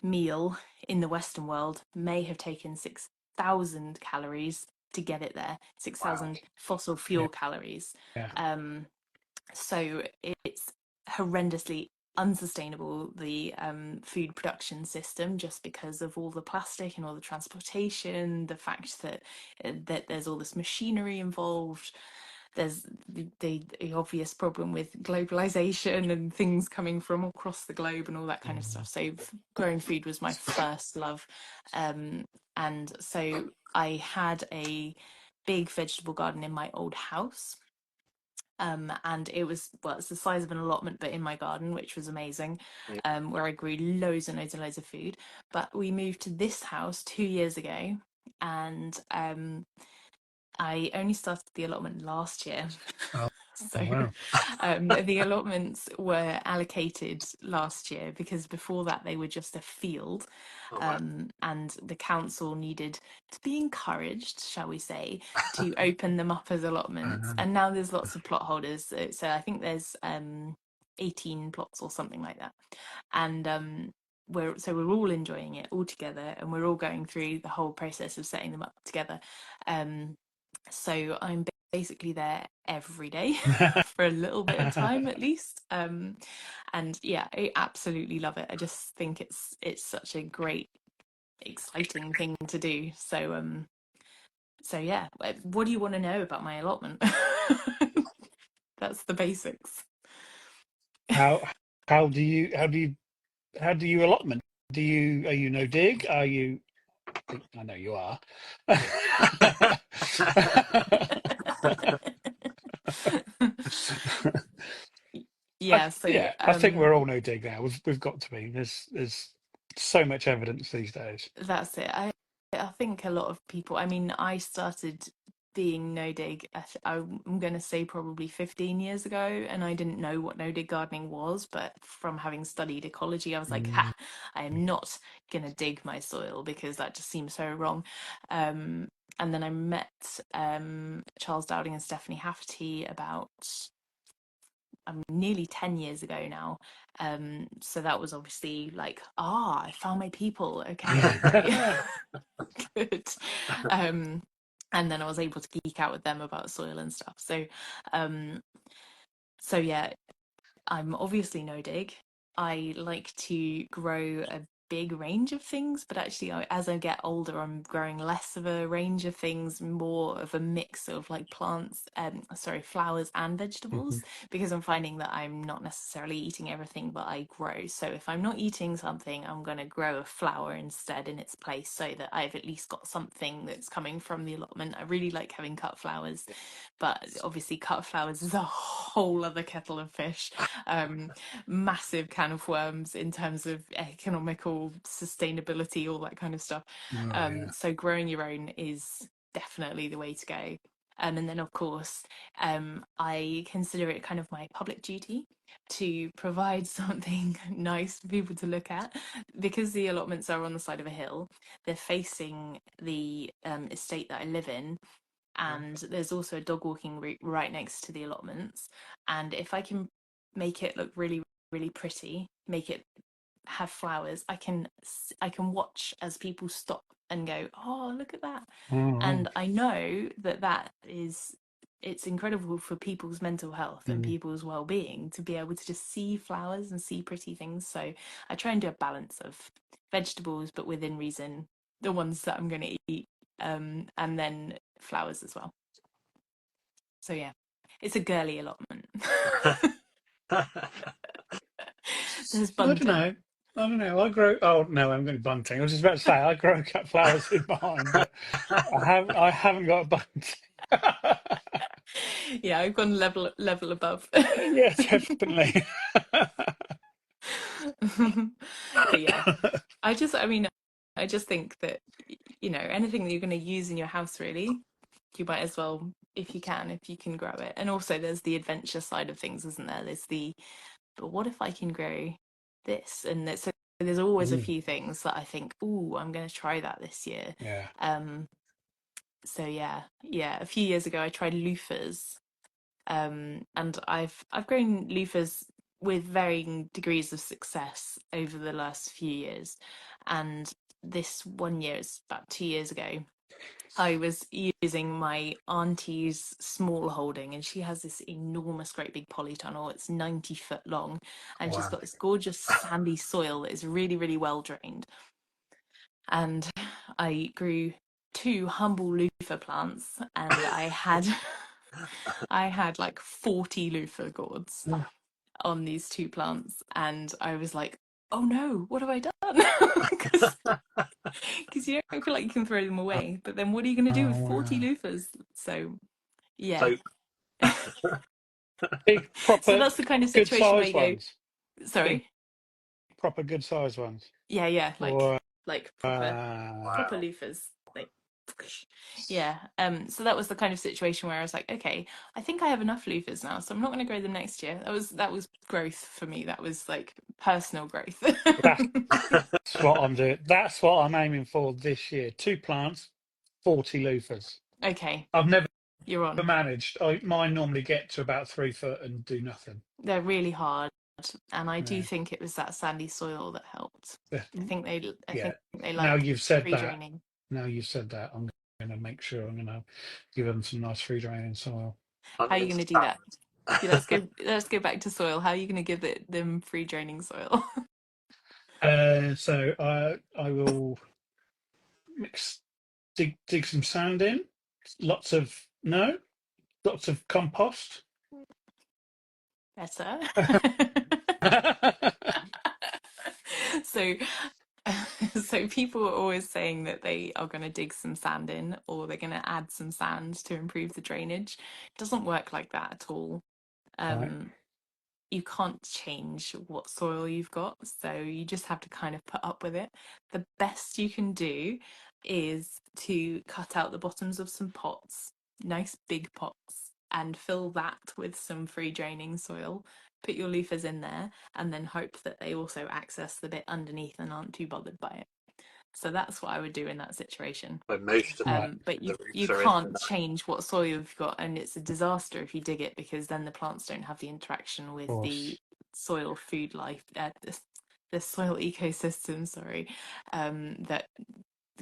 meal in the Western world may have taken 6,000 calories to get it there, Wow. 6,000 fossil Yeah, fuel calories. yeah, So it's horrendously unsustainable, the food production system, just because of all the plastic and all the transportation, the fact that there's all this machinery involved. There's the obvious problem with globalization and things coming from across the globe and all that kind of stuff. So growing food was my first love, and so I had a big vegetable garden in my old house, And it was, well, it's the size of an allotment, but in my garden, which was amazing, Yeah. where I grew loads and loads and loads of food. But we moved to this house 2 years ago, and I only started the allotment last year. Oh, So wow. the allotments were allocated last year because before that they were just a field, Oh, wow. and the council needed to be encouraged, shall we say, to open them up as allotments. And now there's lots of plot holders. So I think there's 18 plots or something like that. And we're all enjoying it all together, and we're all going through the whole process of setting them up together. So I'm basically there every day for a little bit of time at least. And yeah, I absolutely love it. I just think it's such a great, exciting thing to do. So yeah, what do you want to know about my allotment? That's the basics. How how do you allotment? Are you no dig? Are you? I know you are. Yeah, so I think we're all no dig now. We've got to be. There's so much evidence these days. that's it. I think a lot of people, I mean, I started being no dig, I'm going to say probably 15 years ago, and I didn't know what no dig gardening was, but from having studied ecology, I was like, Mm. ha, I am not going to dig my soil because that just seems so wrong. And then I met Charles Dowding and Stephanie Hafty about nearly 10 years ago now. So that was obviously like, I found my people. Okay, great. Good. Um, and then I was able to geek out with them about soil and stuff. Um, so yeah, I'm obviously no dig. I like to grow a big range of things, but actually, as I get older, I'm growing less of a range of things, more of a mix of like plants, flowers and vegetables, Mhm. because I'm finding that I'm not necessarily eating everything that I grow. So if I'm not eating something, I'm going to grow a flower instead in its place so that I've at least got something that's coming from the allotment. I really like having cut flowers, but obviously cut flowers is a whole other kettle of fish. Massive can of worms in terms of economical sustainability, all that kind of stuff. Oh yeah. So growing your own is definitely the way to go. And then, of course, I consider it kind of my public duty to provide something nice for people to look at. Because the allotments are on the side of a hill, they're facing the estate that I live in, and there's also a dog walking route right next to the allotments. And if I can make it look really, really pretty, make it have flowers, I can watch as people stop and go, oh, look at that. Mhm. And I know that it's incredible for people's mental health and Mhm. people's well-being to be able to just see flowers and see pretty things. So I try and do a balance of vegetables, but within reason, the ones that I'm going to eat, and then flowers as well. So yeah, it's a girly allotment. There's I don't bunting. know. I don't know. I grow. Oh no, I'm going to bunting. I was just about to say I grow cut flowers in mine, but I haven't got a bunting. Yeah, I've gone level above. Yeah, definitely. But yeah, I just think that, anything that you're going to use in your house, really, you might as well, if you can grow it. And also there's the adventure side of things, isn't there? But what if I can grow this? And so there's always a Mm, few things that I think, ooh, I'm going to try that this year. yeah. Um, so yeah, a few years ago I tried loofahs, and I've grown loofahs with varying degrees of success over the last few years. And this one year, it's about 2 years ago, I was using my auntie's small holding, and she has this enormous, great big polytunnel. It's 90 foot long, and she's Wow. got this gorgeous sandy soil that is really, really well drained. And I grew two humble loofah plants, and I had like 40 loofah gourds on these two plants, and I was like, oh no, what have I done? Because you don't feel like you can throw them away, but then what are you going to do with Oh 40 wow. loofahs? So yeah. So Big, So proper, that's the kind of good situation where size you go, ones. Big, sorry. proper good size ones. Yeah, Or like proper Wow. loofers. Like yeah. So that was the kind of situation where I was like, okay, I think I have enough loofers now, so I'm not going to grow them next year. That was growth for me. That was like personal growth. that's what I'm doing. That's what I'm aiming for this year. 2 plants, 40 loofers. Okay, I've never you're on. managed. Mine normally get to about 3 foot and do nothing. They're really hard, and I do Yeah. think it was that sandy soil that helped. I think Yeah. they Now like you've said free that. draining. Now you've said that, I'm going to make sure I'm going to give them some nice free draining soil. How are you going to do that? Yeah, let's go back to soil. How are you going to give them free draining soil? So I will dig some sand in. Lots of compost. Better. So so people are always saying that they are going to dig some sand in or they're going to add some sand to improve the drainage. It doesn't work like that at all. Right. You can't change what soil you've got, so you just have to kind of put up with it. The best you can do is to cut out the bottoms of some pots, nice big pots, and fill that with some free draining soil. Put your loofers in there and then hope that they also access the bit underneath and aren't too bothered by it. So that's what I would do in that situation. When most of Right. But the you roots are in the can't change what soil you've got, and it's a disaster if you dig it because then the plants don't have the interaction Of with the course. soil food life, the soil ecosystem. Sorry, that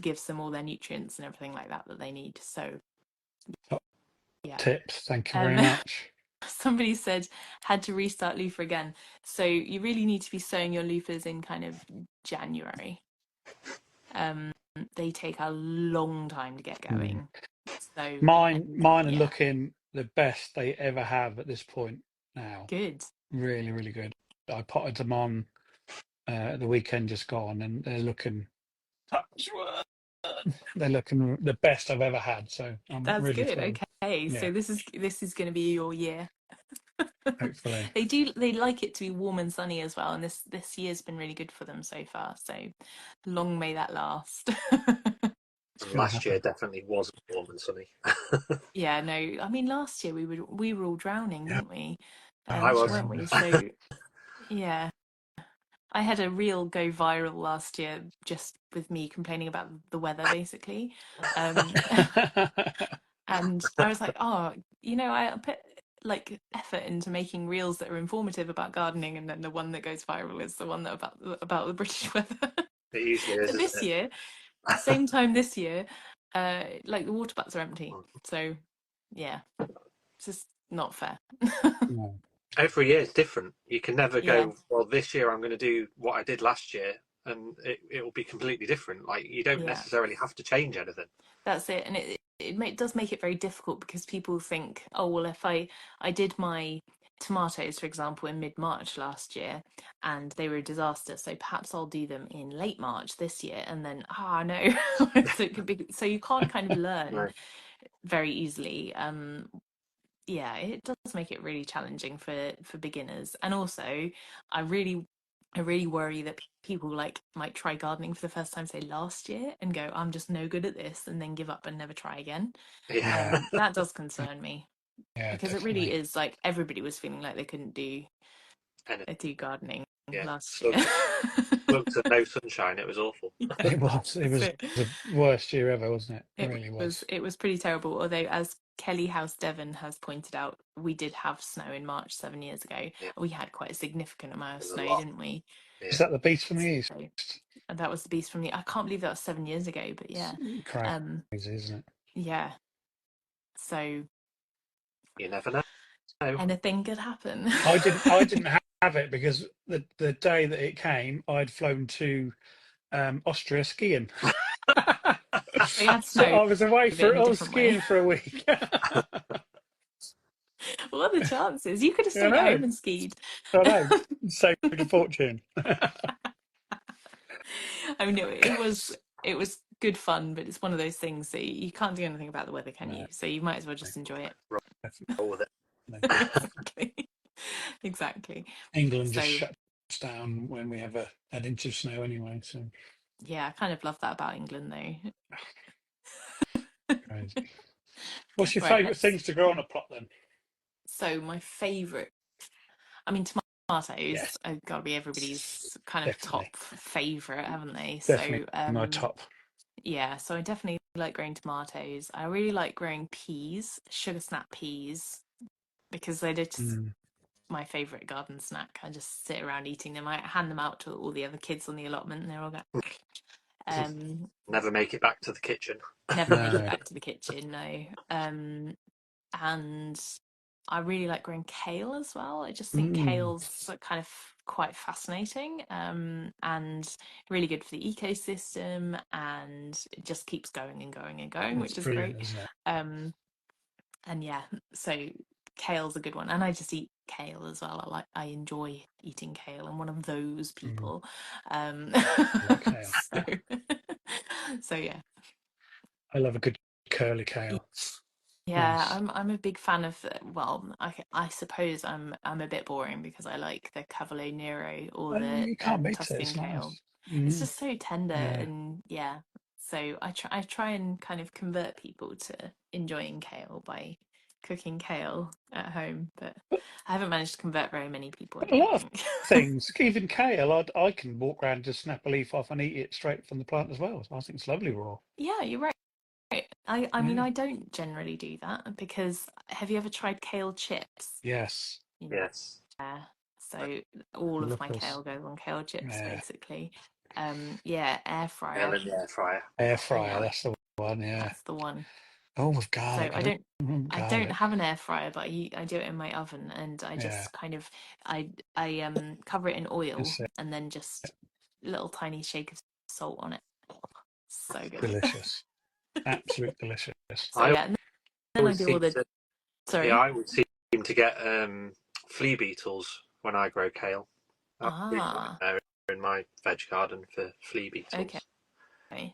gives them all their nutrients and everything like that they need. So Top yeah. tips. Thank you very Um, much. somebody said had to restart loofah again. So you really need to be sowing your loofahs in kind of January. They take a long time to get Mm. going. So Mine and are yeah, looking the best they ever have at this point now. good. Really, really good. I potted them on the weekend just gone, and they're looking the best I've ever had. So I'm That's really good. thrilled. Okay, Yeah, so this is going to be your year. hopefully. They like it to be warm and sunny as well, and this year's been really good for them so far. So long may that last. It's and going to last year happen. definitely wasn't warm and sunny. Yeah, no, I mean last year we were all drowning, Yeah, didn't we? I that's was. Weren't we? horrendous. So yeah, I had a reel go viral last year just with me complaining about the weather, basically. Um, and I was like, oh, I put like effort into making reels that are informative about gardening, and then the one that goes viral is the one that about the British weather. It usually is, But isn't this year, same time this year, like the water butts are empty. it? So yeah, it's just not fair. No. Every year is different. You can never Yeah, go, well, this year I'm going to do what I did last year, and it will be completely different. Like, you don't yeah. necessarily have to change anything. That's it, and does make it very difficult because people think, oh well, if I did my tomatoes, for example, in mid-March last year, and they were a disaster, so perhaps I'll do them in late March this year, and then no, so it could be so you can't kind of learn No. very easily. Yeah, it does make it really challenging for beginners, and also I really worry that people like might try gardening for the first time, say last year, and go, I'm just no good at this, and then give up and never try again. Yeah, Yeah. That does concern me yeah, because it really definitely. is like everybody was feeling like they couldn't And do gardening yeah, last year. slugs and no sunshine. It was awful. Yeah, It was. It that's was it. the worst year ever, wasn't it? It It really was. it was pretty terrible. Although, as Kelly House Devon has pointed out, we did have snow in March 7 years ago. Yeah, We had quite a significant amount of there's a snow, lot. didn't we? Is Yeah. that the beast from the east? So, and that was the beast from the. I can't believe that was 7 years ago, but It's yeah, crazy, um, isn't it? yeah. So You never know. anything could happen. I didn't have it because the day that it came, I'd flown to Austria skiing. We had So snow, I was away but in for a I was different way. skiing for a week. What are the chances? You could have I stayed at know. home and skied. I know. Saved a fortune. I mean, it was good fun, but it's one of those things that you can't do anything about the weather, can No, you? So you might as well just enjoy it. Roll with it. Exactly. England just So shuts down when we have an inch of snow anyway. So yeah, I kind of love that about England though. crazy. What's your Right, favourite let's. things to grow on a plot then? So my favourite, I mean, tomatoes Yes, have got to be everybody's kind of definitely, top favourite, haven't they? definitely So my top. yeah, so I definitely like growing tomatoes. I really like growing peas, sugar snap peas, because they're just Mm. my favourite garden snack. I just sit around eating them. I hand them out to all the other kids on the allotment, and they're all going. Never make it back to the kitchen. Never make it No. back to the kitchen, no. And I really like growing kale as well. I just think Mm. kale's kind of quite fascinating, and really good for the ecosystem, and it just keeps going and going and going, It's which is brilliant, great. isn't it? And yeah, so kale's a good one, and I just eat kale as well. I enjoy eating kale. I'm one of those Mm. people. Um, Love kale. so, so yeah. I love a good curly kale. Yeah, Nice. I'm a big fan of well, I suppose I'm a bit boring because I like the Cavolo Nero or the You can't beat it. Tuscan It's kale. nice. It's Mm. just so tender Yeah. and yeah. So I try and kind of convert people to enjoying kale by cooking kale at home, but I haven't managed to convert very many people, I A don't lot of think. things, even kale, I can walk around and just snap a leaf off and eat it straight from the plant as well. I think it's lovely raw. Yeah, you're right. I mean Yeah. I don't generally do that because have you ever tried kale chips? Yes. Yes. Yeah. So all of my Lovely. kale goes on kale chips, Yeah. basically. Yeah, air Nail fryer. in the air fryer. Air fryer, Yeah, that's the one. Yeah. that's the one. Oh, with So garlic. I I don't don't, want I don't garlic. have an air fryer, but I do it in my oven, and I Yeah. just kind of, I cover it in oil, It's and then just little tiny shake of salt on it. Oh, so good. delicious. Absolute delicious. So I yeah, and then I always do all seem the. to, yeah, Sorry. I would seem to get flea beetles when I grow kale. Absolute Ah, nightmare in my veg garden for flea okay. beetles.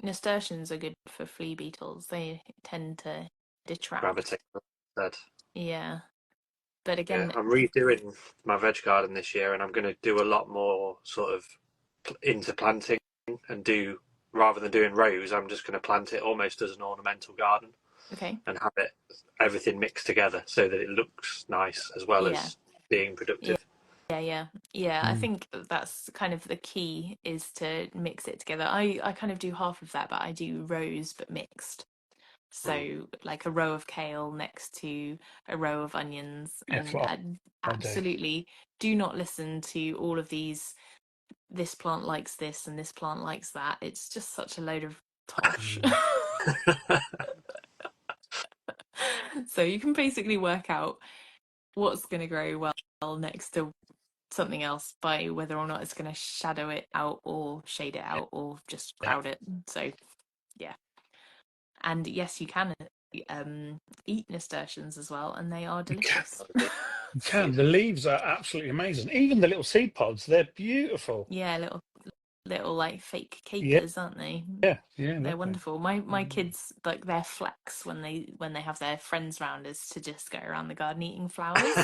Nasturtiums are good for flea beetles. They tend to detract. Gravitate instead. Yeah. But Yeah, again, I'm redoing my veg garden this year, and I'm going to do a lot more sort of into planting and do rather than doing rows. I'm just going to plant it almost as an ornamental garden okay. and have it everything mixed together so that it looks nice as well Yeah. as being Yeah. productive. Yeah. I Mm. think that's kind of the key is to mix it together. I kind of do half of that, but I do rows but mixed. Mm. So like a row of kale next to a row of onions, Yeah, that's and what I do. absolutely do not listen to all of these. This plant likes this and this plant likes that. It's just such a load of tosh. Mm. So you can basically work out what's going to grow well next to something else by whether or not it's going to shadow it out or shade it out or just Yeah. crowd it. So yeah, and yes, you can eat nasturtiums as well, and they are You can. delicious. You can. The leaves are absolutely amazing. Even the little seed pods, they're beautiful. Yeah, little like fake Yeah. capers, aren't they? Yeah. Yeah. They're Lovely. wonderful. My kids, like their flex when they have their friends round is to just go around the garden eating flowers.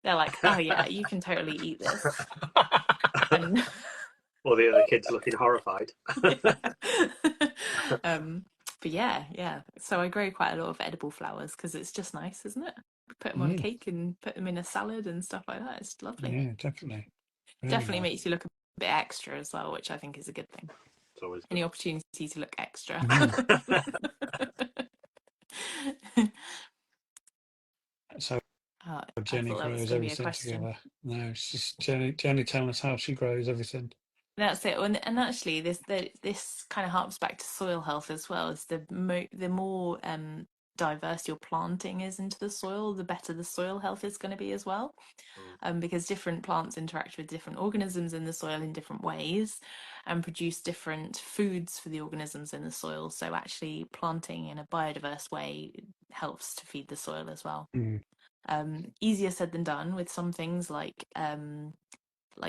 They're like, oh yeah, you can totally eat this. And Or the other kids looking horrified. um, but yeah. So I grow quite a lot of edible flowers because it's just nice, isn't it? Put them on a Mm. cake and put them in a salad and stuff like that. It's lovely. Yeah, definitely. Really Definitely nice. makes you look a bit extra as well, which I think is a good thing. It's always good. Any opportunity to look extra. Mm. So Oh, I Jenny thought that was grows going to be a everything question. together. No, it's just Jenny telling us how she grows everything. That's it. And actually, this kind of harps back to soil health as well. Is the more diverse your planting is into the soil, the better the soil health is going to be as well. Mm. Because different plants interact with different organisms in the soil in different ways and produce different foods for the organisms in the soil. So actually, planting in a biodiverse way helps to feed the soil as well. Mm. Easier said than done with some things like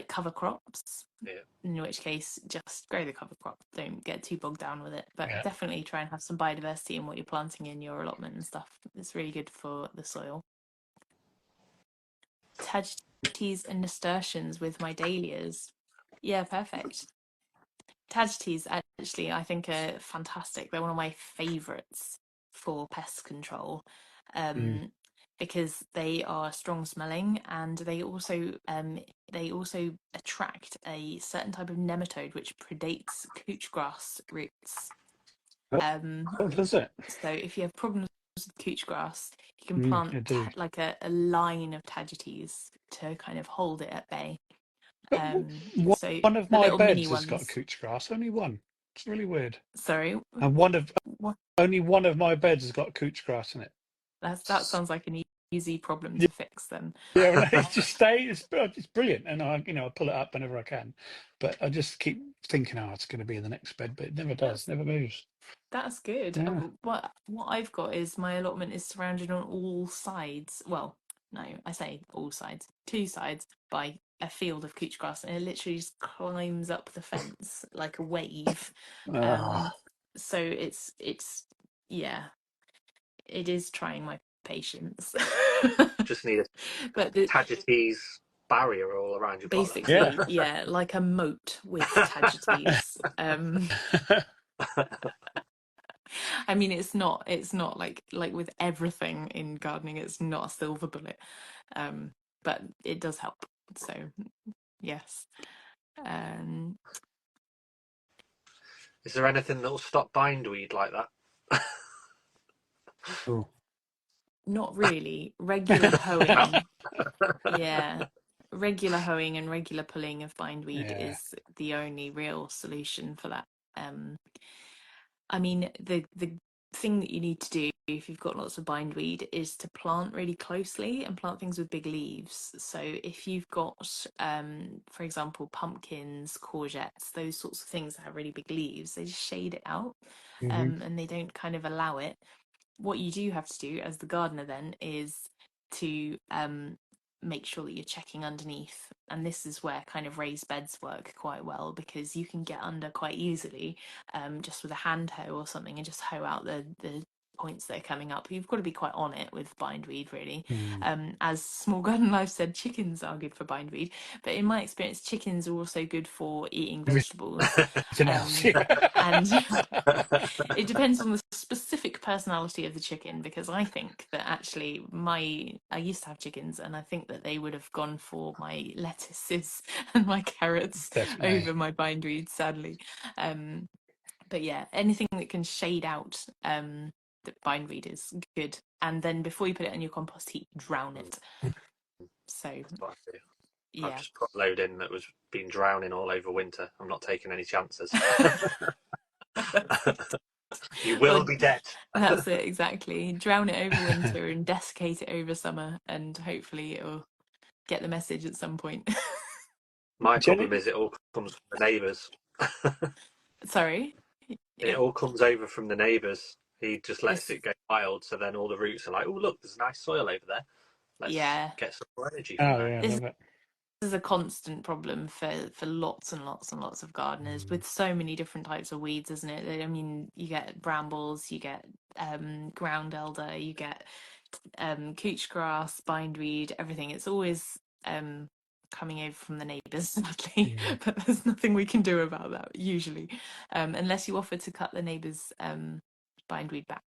cover crops, Yeah. in which case just grow the cover crop, don't get too bogged down with it, but Yeah. definitely try and have some biodiversity in what you're planting in your allotment and stuff. It's really good for the soil. tagetes and nasturtiums with my dahlias. Yeah, perfect. Tagetes actually I think are fantastic. They're one of my favourites for pest control. Because they are strong smelling, and they also attract a certain type of nematode which predates couch grass roots. What is it? So if you have problems with couch grass, you can I plant do. like a line of tagetes to kind of hold it at bay. But So one of the my little mini beds has got a ones. couch grass. Only one. It's really weird. Sorry, And what? only one of my beds has got couch grass in it. That sounds like an easy problem to fix then. Yeah, well, it just stays. It's brilliant, and I pull it up whenever I can. But I just keep thinking, oh, it's going to be in the next bed, but it never does. Never moves. That's good. Yeah. What I've got is my allotment is surrounded on all sides. Well, no, I say all sides, two sides by a field of couch grass, and it literally just climbs up the fence like a wave. Ah. So it's yeah, it is trying my patience. Just need a But tagetes barrier all around your plot. basically, yeah, like a moat with tagetes. I mean, it's not like with everything in gardening, it's not a silver bullet, but it does help. So yes. Is there anything that will stop bindweed like that? Oh. Not really. Regular hoeing, yeah, regular hoeing and regular pulling of bindweed Yeah. is the only real solution for that. I mean, the thing that you need to do if you've got lots of bindweed is to plant really closely and plant things with big leaves. So if you've got, for example, pumpkins, courgettes, those sorts of things that have really big leaves, they just shade it out, and they don't kind of allow it. What you do have to do as the gardener then is to make sure that you're checking underneath, and this is where kind of raised beds work quite well, because you can get under quite easily just with a hand hoe or something and just hoe out the points that are coming up. You've got to be quite on it with bindweed, really. As Small Garden Life said, chickens are good for bindweed, but in my experience, chickens are also good for eating vegetables. Else, And it depends on the specific personality of the chicken, because I think that actually I used to have chickens, and I think that they would have gone for my lettuces and my carrots Definitely. over my bindweed, sadly. But yeah, anything that can shade out the bindweed is good. And then before you put it in your compost heap, drown it. So yeah. I've just put a load in that was been drowning all over winter. I'm not taking any chances. You will be dead. That's it, exactly. Drown it over winter and desiccate it over summer, and hopefully it'll get the message at some point. My Jenny? problem is it all comes from the neighbours. Sorry? It all comes over from the neighbours. He just lets It's, it go wild, so then all the roots are like, oh, look, there's nice soil over there. Let's yeah. get some more energy from Oh there. yeah, I This love it. is a constant problem for lots and lots and lots of gardeners with so many different types of weeds, isn't it? I mean, you get brambles, you get ground elder, you get couch grass, bindweed, everything. It's always coming over from the neighbours, sadly, but there's nothing we can do about that usually, unless you offer to cut the neighbours' bindweed back.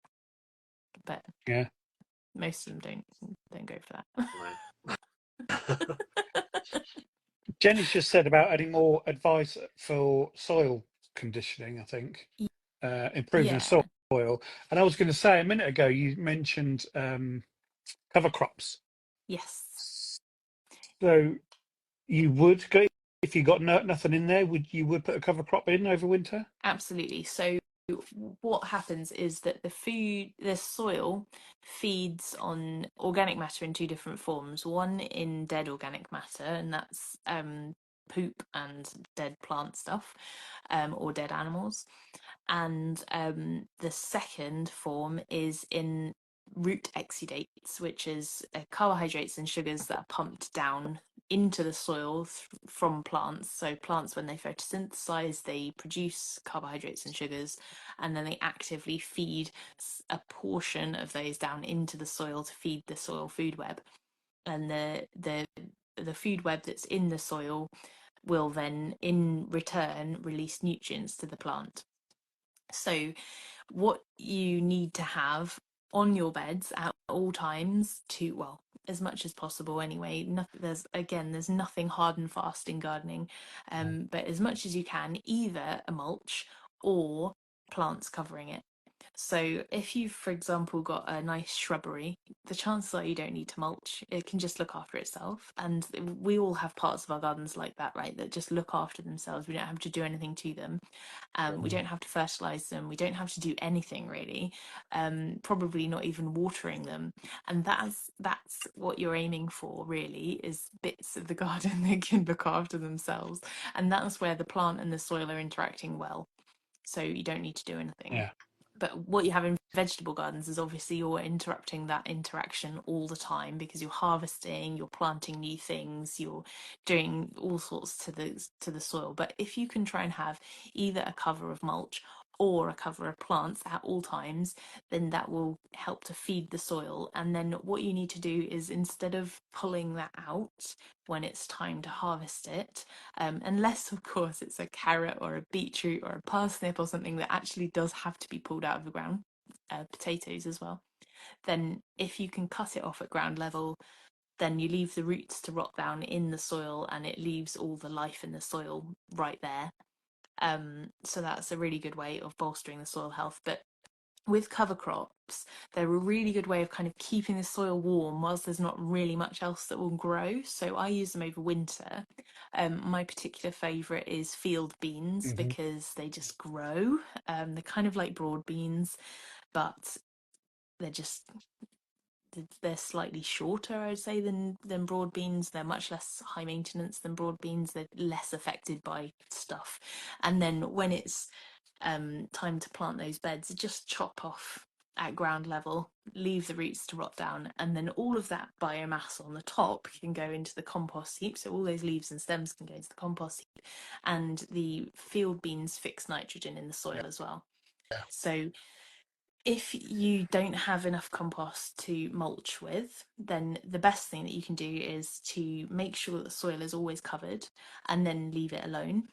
But Yeah. most of them don't go for that. Jenny's just said about adding more advice for soil conditioning, I think, improving the Yeah. soil. And I was going to say a minute ago, you mentioned cover crops. Yes. So you would go, if you got nothing in there, you would put a cover crop in over winter? Absolutely. So what happens is that the soil feeds on organic matter in two different forms. One in dead organic matter, and that's poop and dead plant stuff, or dead animals. And the second form is in root exudates, which is carbohydrates and sugars that are pumped down into the soil from plants. So plants, when they photosynthesize, they produce carbohydrates and sugars, and then they actively feed a portion of those down into the soil to feed the soil food web. And the the food web that's in the soil will then in return release nutrients to the plant. So what you need to have on your beds at all times, to, well, as much as possible anyway. There's nothing hard and fast in gardening, but as much as you can, either a mulch or plants covering it. So if you've, for example, got a nice shrubbery, the chances are you don't need to mulch. It can just look after itself. And we all have parts of our gardens like that, right? That just look after themselves. We don't have to do anything to them. We don't have to fertilize them. We don't have to do anything really. Probably not even watering them. And that's what you're aiming for, really, is bits of the garden that can look after themselves. And that's where the plant and the soil are interacting well. So you don't need to do anything. Yeah. But what you have in vegetable gardens is obviously you're interrupting that interaction all the time, because you're harvesting, you're planting new things, you're doing all sorts to the soil. But if you can try and have either a cover of mulch or a cover of plants at all times, then that will help to feed the soil. And then what you need to do is, instead of pulling that out when it's time to harvest it, unless of course it's a carrot or a beetroot or a parsnip or something that actually does have to be pulled out of the ground, potatoes as well, then if you can cut it off at ground level, then you leave the roots to rot down in the soil, and it leaves all the life in the soil right there. So that's a really good way of bolstering the soil health. But with cover crops, they're a really good way of kind of keeping the soil warm whilst there's not really much else that will grow. So I use them over winter. My particular favourite is field beans, because they just grow. They're kind of like broad beans, but they're just they're slightly shorter, I'd say, than broad beans. They're much less high maintenance than broad beans. They're less affected by stuff. And then when it's time to plant those beds, just chop off at ground level, leave the roots to rot down, and then all of that biomass on the top can go into the compost heap. So all those leaves and stems can go into the compost heap, and the field beans fix nitrogen in the soil as well. So if you don't have enough compost to mulch with, then the best thing that you can do is to make sure that the soil is always covered, and then leave it alone.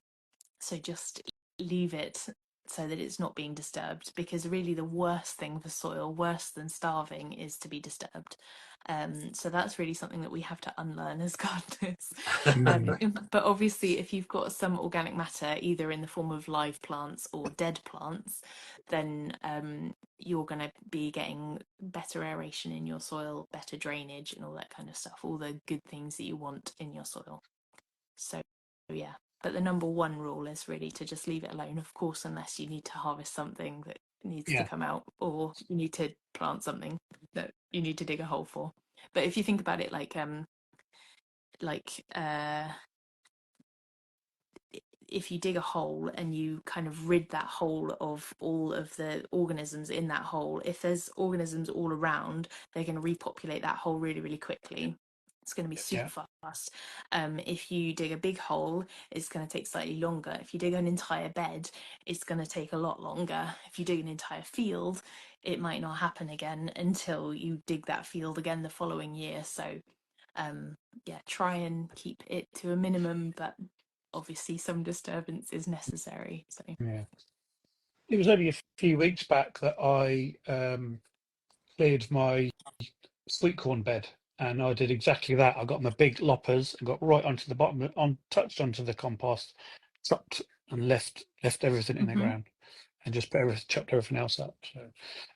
So just leave it so that it's not being disturbed, because really the worst thing for soil, worse than starving, is to be disturbed. So that's really something that we have to unlearn as gardeners. But obviously, if you've got some organic matter, either in the form of live plants or dead plants, then you're going to be getting better aeration in your soil, better drainage, and all that kind of stuff, all the good things that you want in your soil. So yeah, but the number one rule is really to just leave it alone, of course, unless you need to harvest something that needs to come out, or you need to plant something that you need to dig a hole for. But if you think about it like if you dig a hole and you kind of rid that hole of all of the organisms in that hole, if there's organisms all around, they're going to repopulate that hole really, really quickly. It's going to be super fast. If you dig a big hole, it's going to take slightly longer. If you dig an entire bed, it's going to take a lot longer. If you dig an entire field, it might not happen again until you dig that field again the following year. So yeah, try and keep it to a minimum, but obviously some disturbance is necessary. So Yeah. It was only a few weeks back that I cleared my sweet corn bed, and I did exactly that. I got my big loppers and got right onto the bottom, touched onto the compost, chopped and left everything in the ground, and just chopped everything else up. So,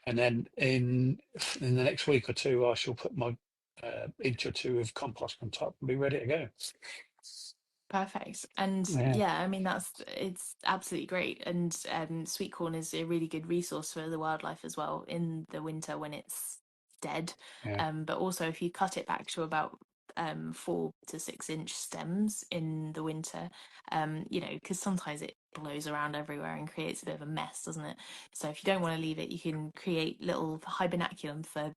and then in the next week or two, I shall put my inch or two of compost on top and be ready to go. perfect. And yeah, I mean, it's absolutely great. And sweet corn is a really good resource for the wildlife as well in the winter when it's dead. But also if you cut it back to about 4 to 6 inch stems in the winter, you know, because sometimes it blows around everywhere and creates a bit of a mess, doesn't it? So if you don't want to leave it, you can create little hibernaculum for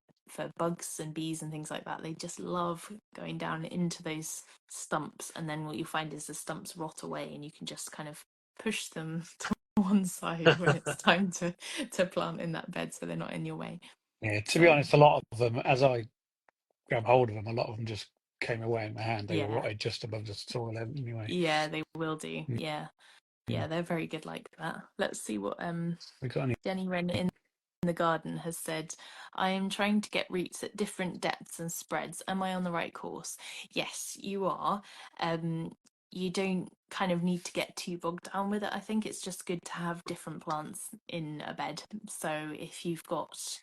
bugs and bees and things like that. They just love going down into those stumps, and then what you find is the stumps rot away, and you can just kind of push them to one side when it's time to plant in that bed, so they're not in your way. To be honest, a lot of them, as I grab hold of them, a lot of them just came away in my hand, they were Yeah. rotted just above the soil anyway. Yeah, they will do. Mm. Yeah. Yeah, they're very good like that. Let's see what We got any? Jenny Wren in the garden has said. I am trying to get roots at different depths and spreads. Am I on the right course? Yes, you are. You don't kind of need to get too bogged down with it. I think it's just good to have different plants in a bed. So if you've got,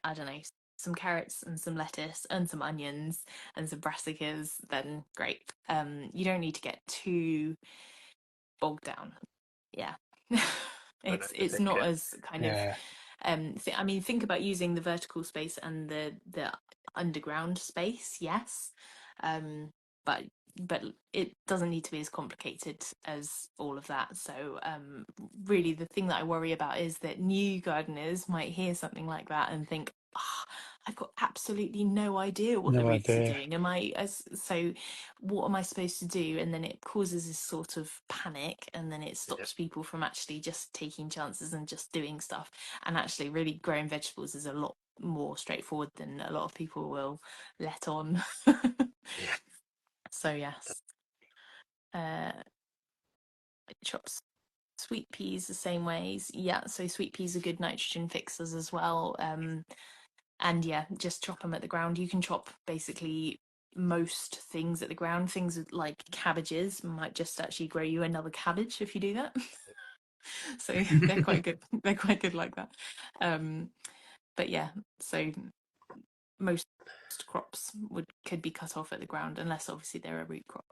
I don't know, some carrots and some lettuce and some onions and some brassicas, then great. You don't need to get too bogged down. Yeah. It's not as kind of Yeah, I mean, think about using the vertical space and the underground space, yes, but but it doesn't need to be as complicated as all of that. So really, the thing that I worry about is that new gardeners might hear something like that and think, "Ah, I've got absolutely no idea what the no roots are idea. doing. Am I so? What am I supposed to do?" And then it causes this sort of panic, and then it stops people from actually just taking chances and just doing stuff. And actually, really growing vegetables is a lot more straightforward than a lot of people will let on. Yeah. So yes, chops sweet peas the same ways. Yeah, so sweet peas are good nitrogen fixers as well. And yeah, just chop them at the ground. You can chop basically most things at the ground. Things like cabbages might just actually grow you another cabbage if you do that. So they're quite good. They're quite good like that. But yeah, so most crops could be cut off at the ground unless obviously they're a root crop.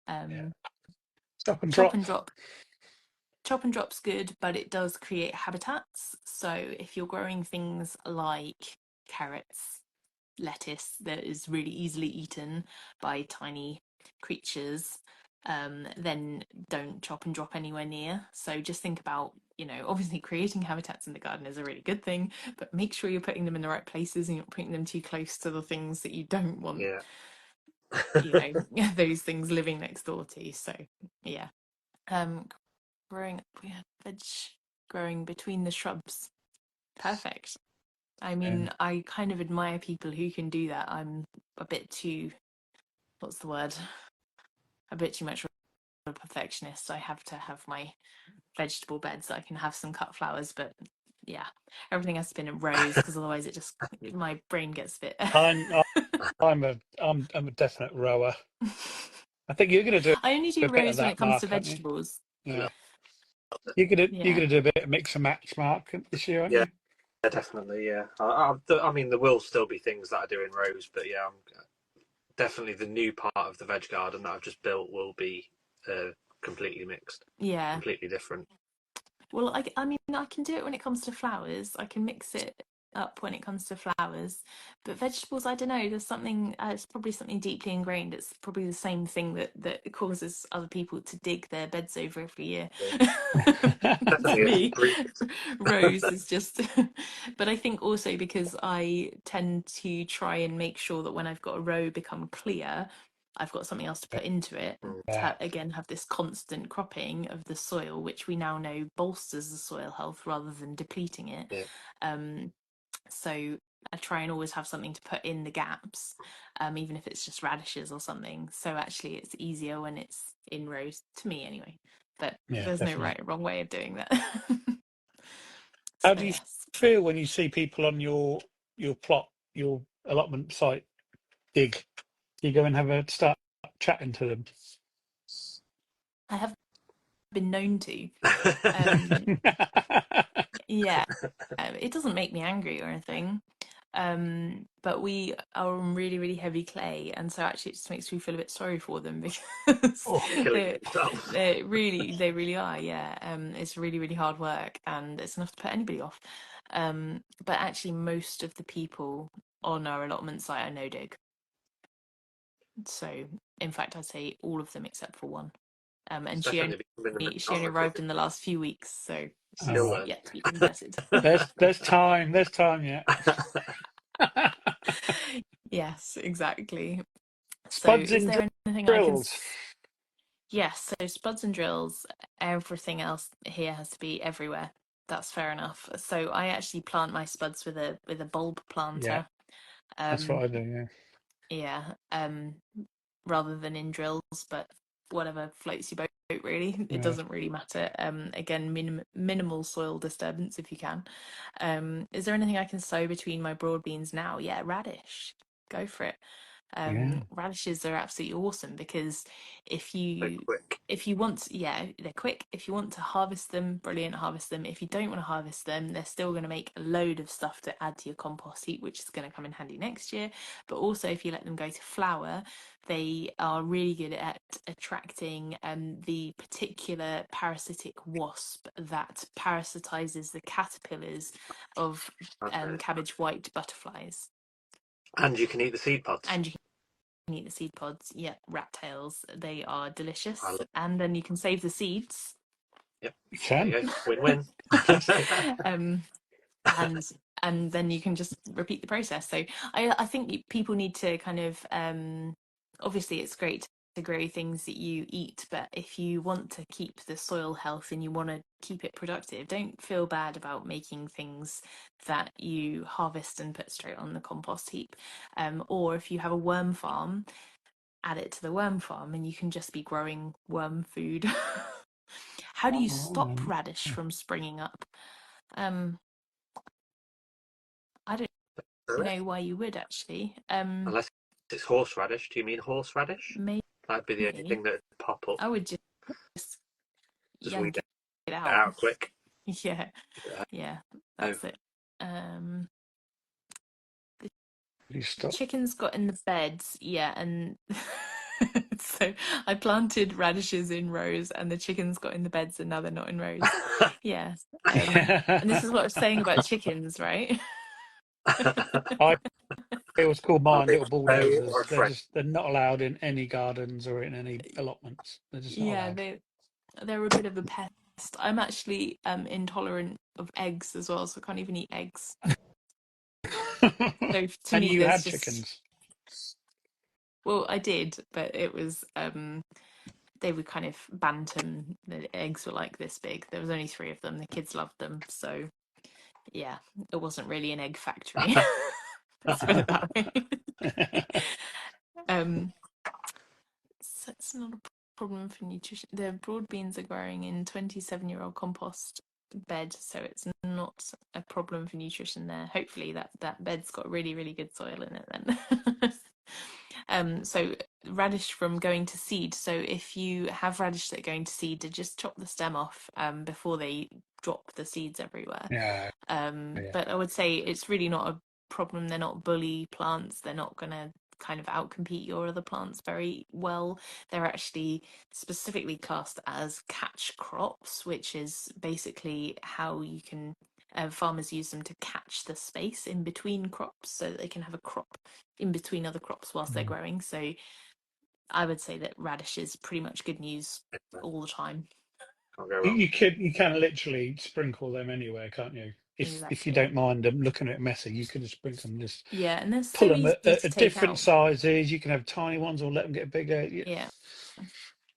Yeah. Stop and Chop drop. and drop. Chop and drop's good, but it does create habitats. So if you're growing things like carrots, lettuce that is really easily eaten by tiny creatures, then don't chop and drop anywhere near. So just think about, obviously creating habitats in the garden is a really good thing, but make sure you're putting them in the right places and you're not putting them too close to the things that you don't want, Yeah. those things living next door to you. So yeah. Growing veg growing between the shrubs. Perfect. I mean, I kind of admire people who can do that. I'm a bit too, what's the word? A bit too much of a perfectionist. I have to have my vegetable beds that I can have some cut flowers, but yeah, everything has to be in rows because otherwise my brain gets a bit. I'm a definite rower. I think you're going to do I only do a bit of rows when it that, comes to Mark, aren't you? vegetables. Yeah. Yeah. You're Yeah. gonna do a bit of mix and match, Mark, this year, aren't Yeah, you? definitely. Yeah. I mean, there will still be things that I do in rows, but yeah, definitely the new part of the veg garden that I've just built will be completely mixed, Yeah. completely different. Well, I mean, I can do it when it comes to flowers. I can mix it up when it comes to flowers. But vegetables, I don't know. There's something, it's probably something deeply ingrained. It's probably the same thing that causes other people to dig their beds over every year. Yeah. For Definitely a me, breed. Rose is just, but I think also because I tend to try and make sure that when I've got a row become clear, I've got something else to put into it Yeah, to again have this constant cropping of the soil, which we now know bolsters the soil health rather than depleting it. Yeah. Um, so I try and always have something to put in the gaps, even if it's just radishes or something. So actually, it's easier when it's in rows to me anyway. But yeah, there's no definitely. right or wrong way of doing that. How So do you yes. feel when you see people on your plot, your allotment site dig? Do you go and start chatting to them? I have been known to. Um, yeah, it doesn't make me angry or anything. But we are on really, really heavy clay, and so actually it just makes me feel a bit sorry for them because Oh, Killing they yourself. they really are. Yeah, it's really, really hard work, and it's enough to put anybody off. But actually, most of the people on our allotment site are no dig. So, in fact, I'd say all of them except for one. It's And definitely becoming a she only majority. arrived in the last few weeks, so all she's right. yet to be converted. There's time. There's time yet. Yes, exactly. So, Spuds is in there anything I can? drills. Yes, so spuds and drills, everything else here has to be everywhere. That's fair enough. So I actually plant my spuds with a bulb Yeah, planter. that's what Um, I do. Yeah. Yeah, rather than in drills, but whatever floats your boat, really. It Yeah. doesn't really matter. Again, minimal soil disturbance if you can. Is there anything I can sow between my broad beans now? Yeah, radish. Go for it. Yeah. Radishes are absolutely awesome because if Very you quick. yeah, they're quick. If you want to harvest them, brilliant, harvest them. If you don't want to harvest them, they're still going to make a load of stuff to add to your compost heap, which is going to come in handy next year. But also, if you let them go to flower, they are really good at attracting the particular parasitic wasp that parasitizes the caterpillars of Okay. cabbage white butterflies. And you can eat the seed pods. And you can eat the seed pods. Yeah, rat tails. They are I delicious. love. And then you can save the seeds. Yep. You There you can. go. Win-win. Fantastic. um, and then you can just repeat the process. So I think people need to kind of obviously it's great to grow things that you eat, but if you want to keep the soil health and you want to keep it productive, don't feel bad about making things that you harvest and put straight on the compost heap. Or if you have a worm farm, add it to the worm farm and you can just be growing worm food. How do you stop radish from springing up? um I don't know why you would actually. Unless it's horseradish. Do you mean horseradish? Maybe That'd be the only thing that would pop up. I would just Just yank weed it it out. out quick. Yeah, yeah, Oh, that's it. Um, the You stop. chickens got in the beds, yeah, and so I planted radishes in rows, and the chickens got in the beds, and now they're not in rows. Yeah, and this is what I was saying about chickens, right? I always call are mine they little foe or bulldozers. a friend? They're not allowed in any gardens or in any allotments. They're just not Yeah, allowed. they're a bit of a pest. I'm actually intolerant of eggs as well, so I can't even eat eggs. So to And me, you there's had just, chickens. well, I did, but it was they were kind of bantam. The eggs were like this big. There was only three of them. The kids loved them, so yeah, it wasn't really an egg factory. Let's put it that way. um, so it's not a problem for nutrition. The broad beans are growing in 27-year-old compost bed, so it's not a problem for nutrition there. Hopefully that bed's got really, really good soil in it then. So radish from going to seed. So if you have radish that are going to seed, to just chop the stem off before they drop the seeds everywhere. Yeah, yeah. But I would say it's really not a problem. They're not bully plants. They're not going to kind of outcompete your other plants very well. They're actually specifically classed as catch crops, which is basically how you can farmers use them to catch the space in between crops so that they can have a crop in between other crops whilst they're growing. So I would say that radish is pretty much good news all the time. Can't go You, wrong. you can literally sprinkle them anywhere, can't you? If you Exactly. don't mind them looking at it messy, you can just sprinkle them. Just Yeah, and they're pull so them easy to at take different out. sizes. You can have tiny ones or let them get bigger. Yeah, Yeah,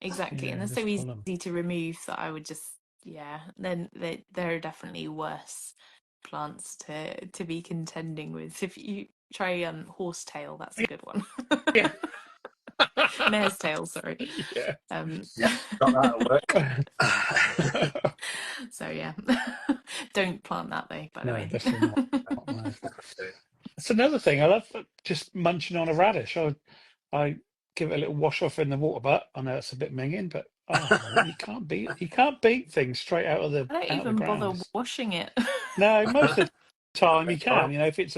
exactly. yeah, And they're so just pull them. easy to remove that I would just, yeah, then there are definitely worse plants to be contending with. If you try horsetail, that's a good one. Yeah, Mare's tail, sorry. yeah. Um, Yeah, got that at work. so yeah, don't plant that though, by the No, way. definitely not. No. That's another thing. I love just munching on a radish. I give it a little wash off in the water butt. I know it's a bit minging, but oh, you can't beat things straight I don't out of the even bother ground. washing it. No, most of the time you Well, can. You know, if it's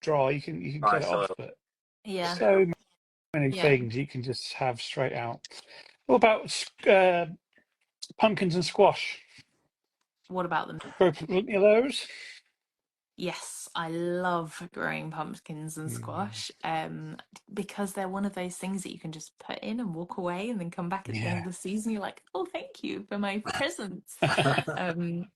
dry, you can dry get it off. soil. But Yeah, so many yeah. things you can just have straight out. What about pumpkins and squash? What about them? Grow plenty of those. Yes, I love growing pumpkins and Mm, squash, because they're one of those things that you can just put in and walk away and then come back at the end of yeah, the season. You're like, oh, thank you for my presents. Um,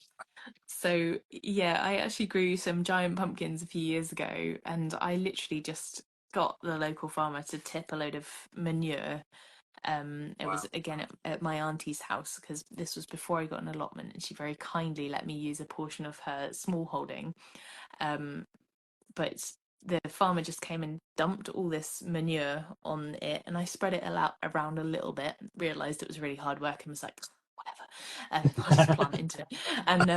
so yeah, I actually grew some giant pumpkins a few years ago, and I literally just got the local farmer to tip a load of manure. It Wow. was again at my auntie's house because this was before I got an allotment, and she very kindly let me use a portion of her small holding. Um, but the farmer just came and dumped all this manure on it, and I spread it around a little bit, realized it was really hard work, and was like, whatever, I'll just plant into it. And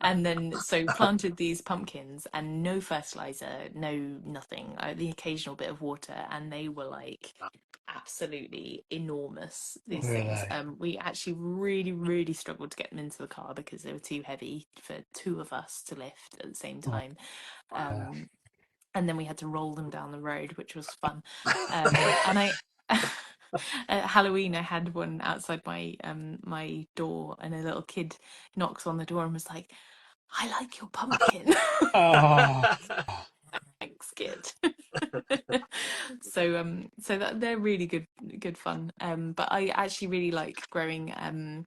and then so planted these pumpkins, and no fertilizer, no nothing, the occasional bit of water, and they were like absolutely enormous, these things. Really? We actually really struggled to get them into the car because they were too heavy for two of us to lift at the same time. And then we had to roll them down the road, which was fun. And I at Halloween I had one outside my door, and a little kid knocks on the door and was like, I like your pumpkin. Oh, Thanks, kid. So that they're really good fun. But I actually really like growing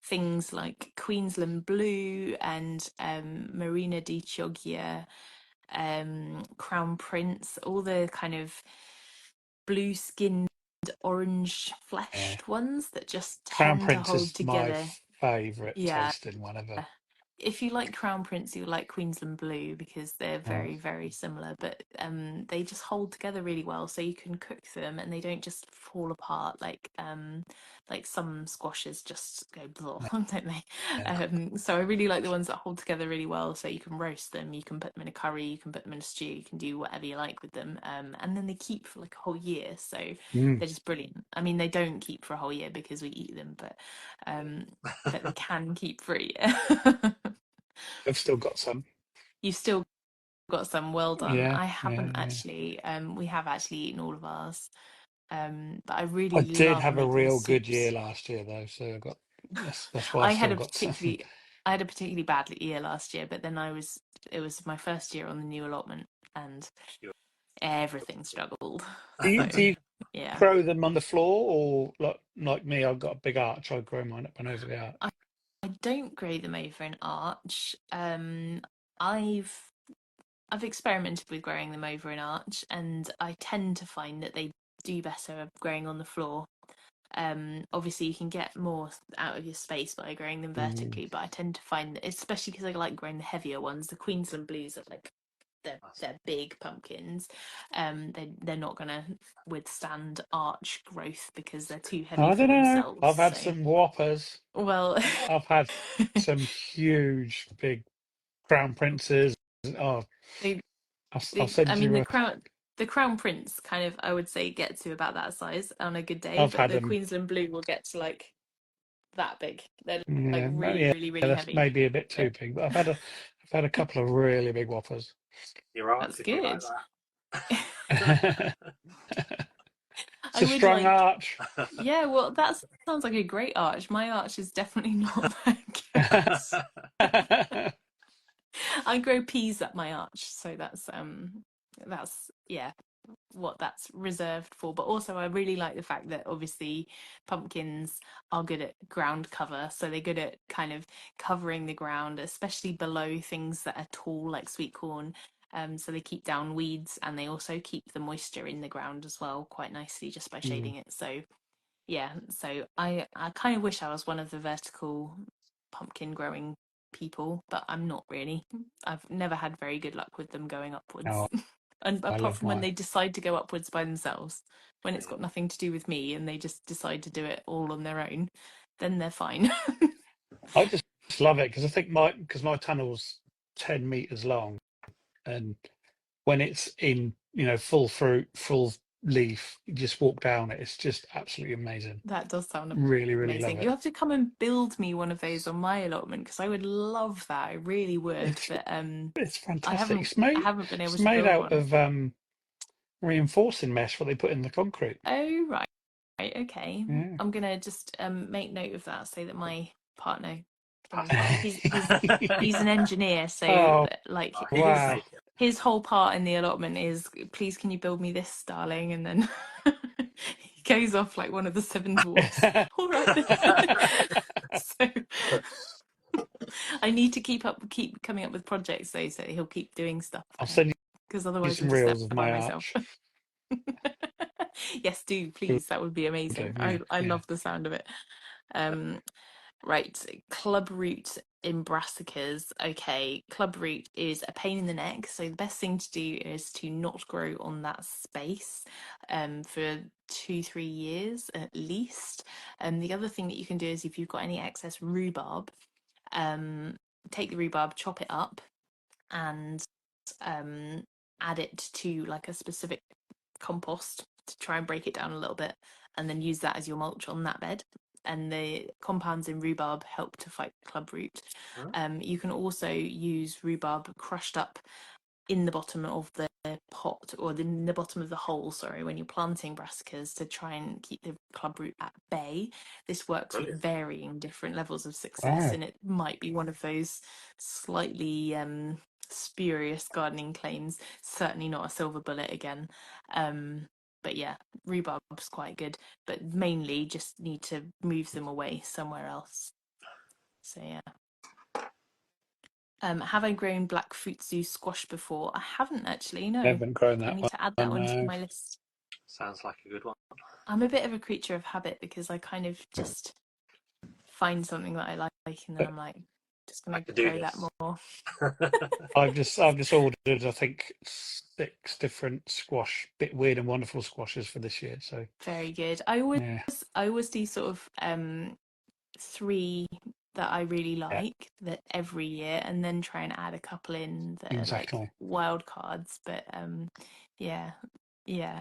things like Queensland blue and Marina di Chioggia, Crown Prince, all the kind of blue skinned, orange yeah. fleshed ones that just Crown tend to Prince hold is my together. favourite Yeah. tasting one ever. If you like Crown Prince, you'll like Queensland Blue because they're Yeah. very similar, but they just hold together really well, so you can cook them and they don't just fall apart like some squashes just go blah, don't they? Yeah. So I really like the ones that hold together really well, so you can roast them, you can put them in a curry, you can put them in a stew, you can do whatever you like with them, and then they keep for like a whole year, so they're just brilliant. I mean, they don't keep for a whole year because we eat them, but they can keep for a year. I've still got some. You've still got some. Well done. Yeah, I yeah, haven't yeah. actually. We have actually eaten all of ours. But I I really did love have a making real good year soups. last year though, so I got that's why I've I still had a got some. particularly I had a particularly bad year last year, but then it was my first year on the new allotment, and everything struggled. So Do you yeah. grow them on the floor, or like me? I've got a big arch. I grow mine up and over the arch. I don't grow them over an arch. I've I've experimented with growing them over an arch, and I tend to find that they do better growing on the floor. Obviously, you can get more out of your space by growing them Mm. vertically, but I tend to find that, especially because I like growing the heavier ones, the Queensland blues are like they're big pumpkins. They're not gonna withstand arch growth because they're too heavy I for don't know. themselves. I've had So some whoppers. well. I've had some huge, big crown princes. Oh, they I'll I send mean, you a. the Crown Prince kind of, I would say, get to about that size on a good day, I've but had the them. Queensland Blue will get to like that big. They're like Yeah, really, yeah. really That's heavy. maybe a bit Yeah. too big, but I've had a couple of really big whoppers. Your arch That's would be like good. that. It's I a would strong like, arch. yeah, well, that sounds like a great arch. My arch is definitely not that good. I grow peas at my arch, so that's yeah, what that's reserved for. But also I really like the fact that obviously pumpkins are good at ground cover, so they're good at kind of covering the ground, especially below things that are tall like sweet corn. So they keep down weeds, and they also keep the moisture in the ground as well quite nicely just by Mm. shading it. So yeah, so I kind of wish I was one of the vertical pumpkin growing people, but I'm not really. I've never had very good luck with them going upwards. Oh, And I apart love from when mine. they decide to go upwards by themselves, when it's got nothing to do with me and they just decide to do it all on their own, then they're fine. I just love it because I think my tunnel's 10 meters long, and when it's in full fruit, full leaf, you just walk down it. It's just absolutely amazing. That does sound Really love amazing. You it. have to come and build me one of those on my allotment because I would love that. I really would, It's but it's I fantastic. haven't been able It's to made build out one. of reinforcing mesh what they put in the concrete. Oh, right. Right, okay. Yeah. I'm gonna just make note of that so that my partner Pass can. that on. He's an engineer, so Oh like He can wow! take it. his whole part in the allotment is, please can you build me this, darling? And then he goes off like one of the seven dwarfs. All right then. So I need to keep coming up with projects though, so he'll keep doing stuff I'll send because you otherwise I'm some just there reels of by my myself. arch. Yes, do Will please. That would be do. amazing. Yeah, I yeah. love the sound of it. Um, Right, clubroot in brassicas. Okay, clubroot is a pain in the neck, so the best thing to do is to not grow on that space for 2-3 years at least. The other thing that you can do is if you've got any excess rhubarb, take the rhubarb, chop it up, and add it to like a specific compost to try and break it down a little bit, and then use that as your mulch on that bed. And the compounds in rhubarb help to fight clubroot. You can also use rhubarb crushed up in the bottom of the pot, or in the bottom of the hole, sorry, when you're planting brassicas, to try and keep the clubroot at bay. This works with varying different levels of success, and it might be one of those slightly spurious gardening claims. Certainly not a silver bullet again. But yeah, rhubarb's quite good, but mainly just need to move them away somewhere else. So yeah. Have I grown black futsu squash before? I haven't actually, no. I haven't grown I that need one. to add that one to my list. Sounds like a good one. I'm a bit of a creature of habit, because I kind of just find something that I like, and then I'm like, just I gonna could do grow that this. more. I've just ordered, I think, 6 different squash, bit weird and wonderful squashes for this year. So Very good. yeah, I always do sort of 3 that I really like that every year, and then try and add a couple in that are like exactly. wild cards. But yeah,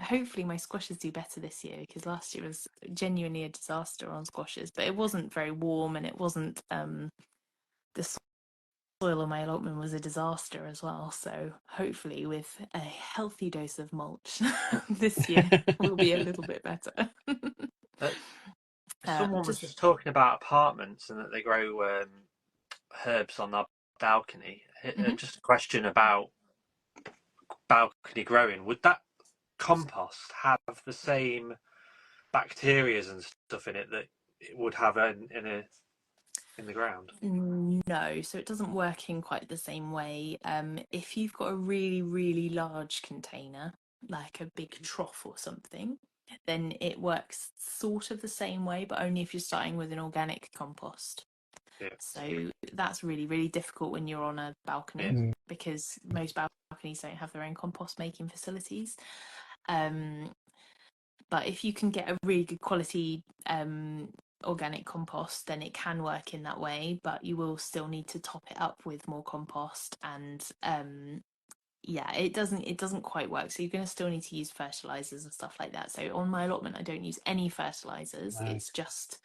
hopefully my squashes do better this year, because last year was genuinely a disaster on squashes. But it wasn't very warm, and it wasn't the soil on my allotment was a disaster as well. So hopefully with a healthy dose of mulch this year will be a little bit better. Someone was just talking about apartments and that they grow herbs on their balcony. Just a question about balcony growing. Would that compost have the same bacteria and stuff in it that it would have in the ground? No, so it doesn't work in quite the same way. If you've got a really, really large container, like a big trough or something, then it works sort of the same way, but only if you're starting with an organic compost. Yeah. So that's really, really difficult when you're on a balcony, because most balconies don't have their own compost making facilities. But if you can get a really good quality organic compost, then it can work in that way, but you will still need to top it up with more compost. And yeah, it doesn't quite work, so you're going to still need to use fertilizers and stuff like that. So on my allotment I don't use any fertilizers. It's just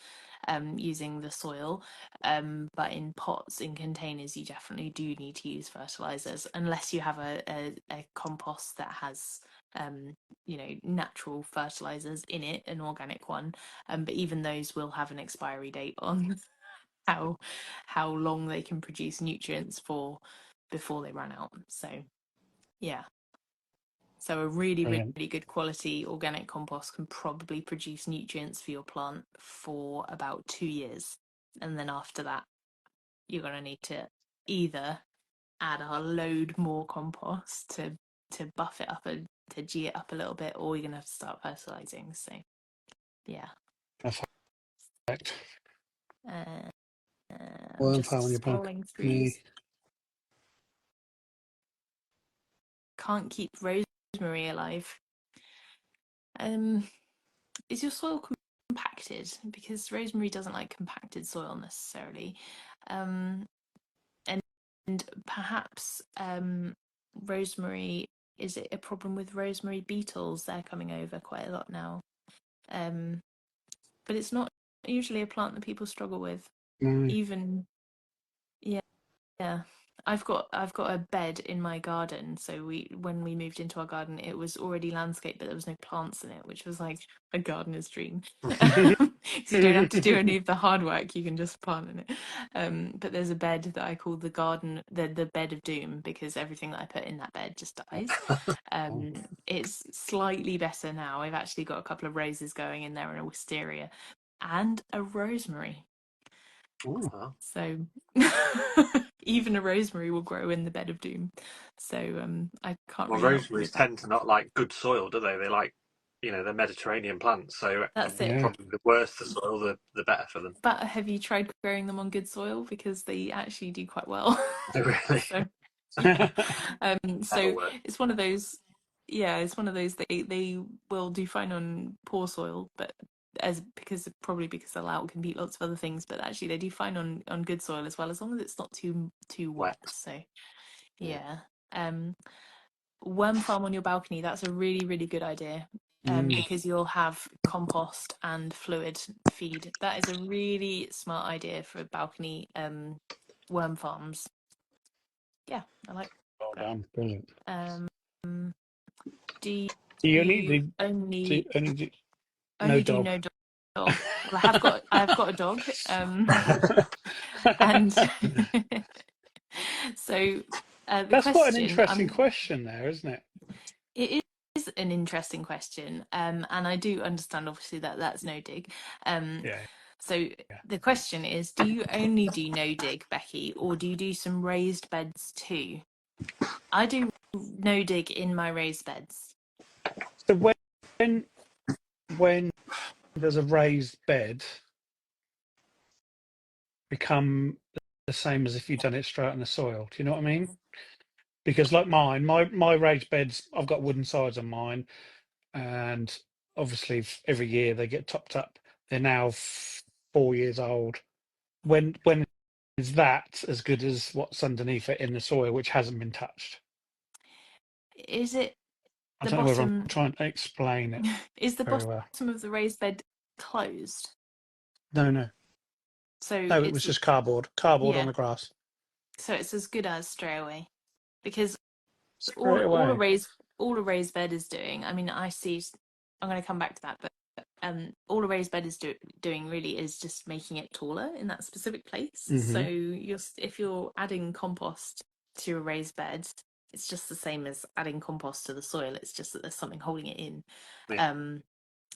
using the soil, but in pots, in containers, you definitely do need to use fertilizers, unless you have a compost that has natural fertilizers in it, an organic one. But even those will have an expiry date on how long they can produce nutrients for before they run out. So yeah. So a really, Brilliant. really good quality organic compost can probably produce nutrients for your plant for about 2 years. And then after that, you're going to need to either add a load more compost to buff it up and to G it up a little bit, or you're going to have to start fertilizing. So yeah. Perfect. I'm just scrolling through. Can't keep rosemary alive. Is your soil compacted? Because rosemary doesn't like compacted soil necessarily. And perhaps rosemary, is it a problem with rosemary beetles? They're coming over quite a lot now. But it's not usually a plant that people struggle with. Even yeah. I've got a bed in my garden, so when we moved into our garden, it was already landscaped, but there was no plants in it, which was like a gardener's dream. So you don't have to do any of the hard work, you can just plant in it. But there's a bed that I call the bed of doom, because everything that I put in that bed just dies. It's slightly better now. I've actually got a couple of roses going in there, and a wisteria and a rosemary. So even a rosemary will grow in the bed of doom. So I can't really help you Rosemaries with that. tend to not like good soil, do they? They like they're Mediterranean plants, so That's it. Yeah. probably the worse the soil, the better for them. But have you tried growing them on good soil? Because they actually do quite well. Really, So yeah. that'll So work. it's one of those, yeah, it's one of those they will do fine on poor soil, but probably because they'll out compete lots of other things, but actually they do fine on good soil as well, as long as it's not too wet. Wet. So Yeah. yeah. Worm farm on your balcony, that's a really, really good idea. Mm. Because you'll have compost and fluid feed. That is a really smart idea for balcony worm farms. Yeah, I like Well that. done. Brilliant. Do Do you only you do, only no do dog? no dog? Well, I have got a dog, and so the That's quite an question interesting question there, isn't it? it is an interesting question, and I do understand obviously that that's no dig. Yeah. So the question is, do you only do no dig, Becky, or do you do some raised beds too? I do no dig in my raised beds. So when does a raised bed become the same as if you'd done it straight in the soil? Do you know what I mean? Because like mine, my raised beds, I've got wooden sides on mine, and obviously every year they get topped up. They're now 4 years old. When is that as good as what's underneath it in the soil, which hasn't been touched? Is it I the don't know whether I'm bottom? trying to explain it Is the very bottom well. of the raised bed closed? No, no, So no. It was it's just cardboard on yeah. the grass So it's as good as straight away because all straight all a away. raised all a raised bed is doing. I mean, I'm going to come back to that, but all a raised bed is doing really is just making it taller in that specific place. So Hmm. if you're adding compost to a raised bed, it's just the same as adding compost to the soil. It's just that there's something holding it in. Yeah.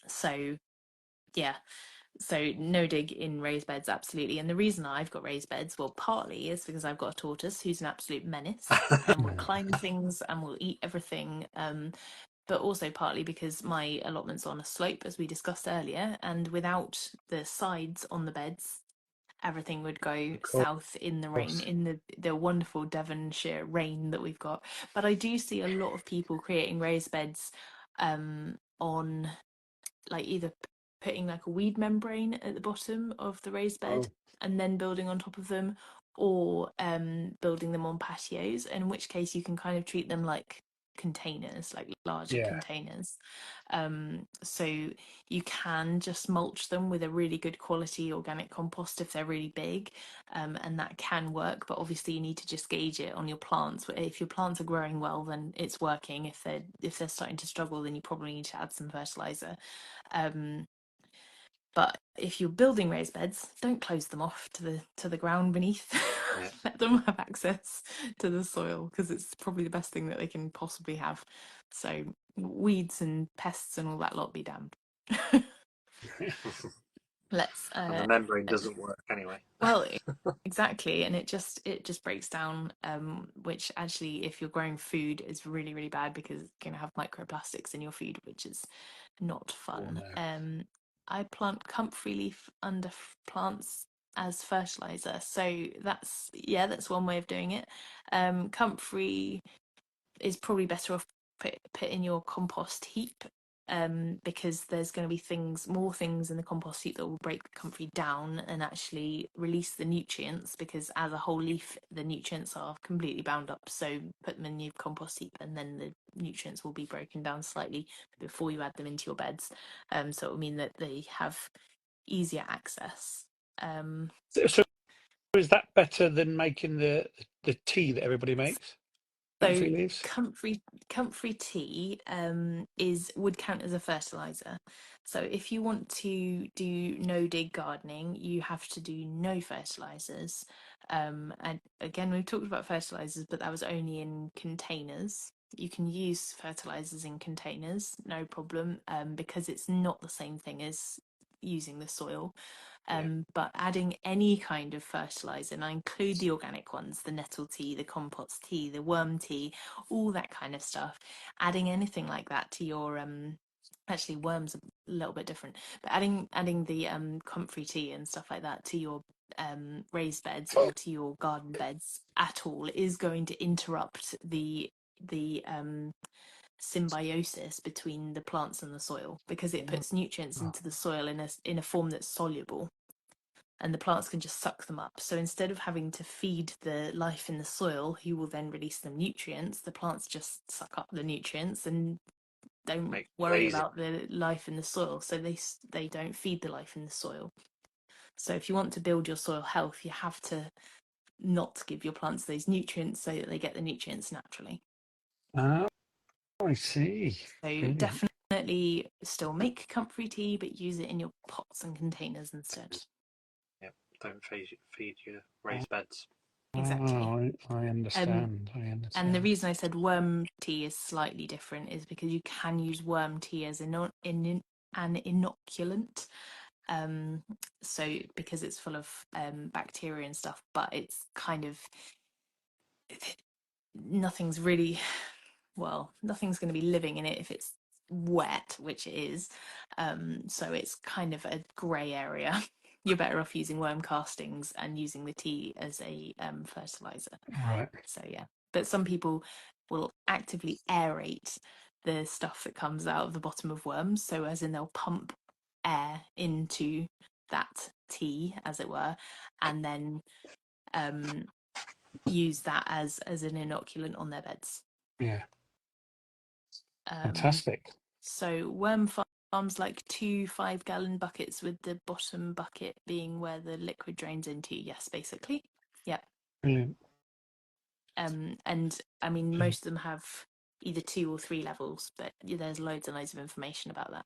So yeah. So no dig in raised beds, absolutely. And the reason I've got raised beds, well, partly is because I've got a tortoise who's an absolute menace and will climb things and will eat everything. But also partly because my allotment's on a slope, as we discussed earlier, and without the sides on the beds, everything would go Of south in the rain, course. in the wonderful Devonshire rain that we've got. But I do see a lot of people creating raised beds on like either putting like a weed membrane at the bottom of the raised bed Oh, and then building on top of them, or building them on patios, in which case you can kind of treat them like containers, like larger yeah. containers. So you can just mulch them with a really good quality organic compost if they're really big, and that can work, but obviously you need to just gauge it on your plants. If your plants are growing well, then it's working. If they're starting to struggle, then you probably need to add some fertilizer. But if you're building raised beds, don't close them off to the ground beneath. Yeah. Let them have access to the soil because it's probably the best thing that they can possibly have. So weeds and pests and all that lot be damned. Let's And the membrane doesn't work anyway. well, exactly, and it just breaks down, which actually, if you're growing food, is really really bad because it's going to have microplastics in your food, which is not Oh fun. no. I plant comfrey leaf under plants as fertilizer, so that's one way of doing it. Comfrey is probably better off put in your compost heap, because there's going to be more things in the compost heap that will break the comfrey down and actually release the nutrients, because as a whole leaf the nutrients are completely bound up. So put them in your compost heap and then the nutrients will be broken down slightly before you add them into your beds, so it will mean that they have easier access. So is that better than making the tea that everybody makes? So Comfrey leaves. comfrey tea would count as a fertilizer. So if you want to do no dig gardening, you have to do no fertilizers. And again, we've talked about fertilizers, but that was only in containers. You can use fertilizers in containers, no problem, because it's not the same thing as using the soil. Yeah. But adding any kind of fertilizer, and I include the organic ones, the nettle tea, the compost tea, the worm tea, all that kind of stuff, adding anything like that to your Actually, worms are a little bit different, but adding the comfrey tea and stuff like that to your raised beds or to your garden beds at all is going to interrupt the symbiosis between the plants and the soil, because it puts nutrients into the soil in a form that's soluble, and the plants can just suck them up. So instead of having to feed the life in the soil, who will then release them nutrients, the plants just suck up the nutrients and don't worry about the life in the soil, so they don't feed the life in the soil. So if you want to build your soil health, you have to not give your plants those nutrients so that they get the nutrients naturally. Oh, I see. So Brilliant. definitely still make comfrey tea, but use it in your pots and containers instead. Yep, don't feed your raised beds. Exactly. Oh, I understand. I understand. And the reason I said worm tea is slightly different is because you can use worm tea as an inoculant. So because it's full of bacteria and stuff, but it's kind of nothing's going to be living in it if it's wet, which it is. So it's kind of a grey area. You're better off using worm castings and using the tea as a fertilizer. Right. So yeah, but some people will actively aerate the stuff that comes out of the bottom of worms. So as in they'll pump air into that tea, as it were, and then use that as an inoculant on their beds. Yeah. Fantastic. So worm farms like 2 5-gallon buckets, with the bottom bucket being where the liquid drains into. Yes, basically. Yeah. Brilliant. And I mean, most of them have either 2 or 3 levels, but there's loads and loads of information about that.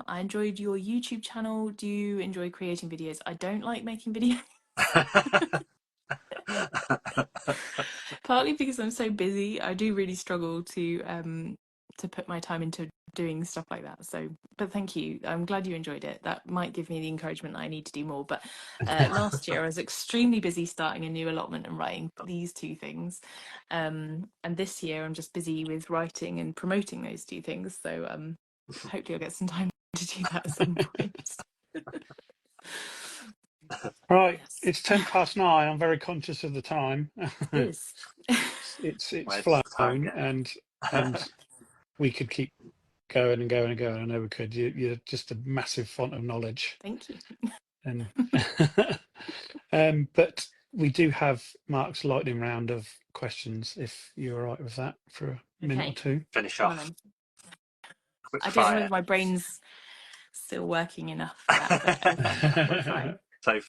I enjoyed your YouTube channel. Do you enjoy creating videos? I don't like making videos. Partly because I'm so busy. I do really struggle to put my time into doing stuff like that. So, but thank you. I'm glad you enjoyed it. That might give me the encouragement that I need to do more. But last year I was extremely busy starting a new allotment and writing these 2 things. And this year I'm just busy with writing and promoting those 2 things. So hopefully I'll get some time to do that at some point. Right, yes. It's 9:10. I'm very conscious of the time. It is. It's flown, and we could keep going and going and going. I know we could. You're just a massive font of knowledge. Thank you. And but we do have Mark's lightning round of questions, if you're all right with that, for a minute or 2. Finish off. I don't know whether my brain's still working enough for that, but okay, we'll try. So,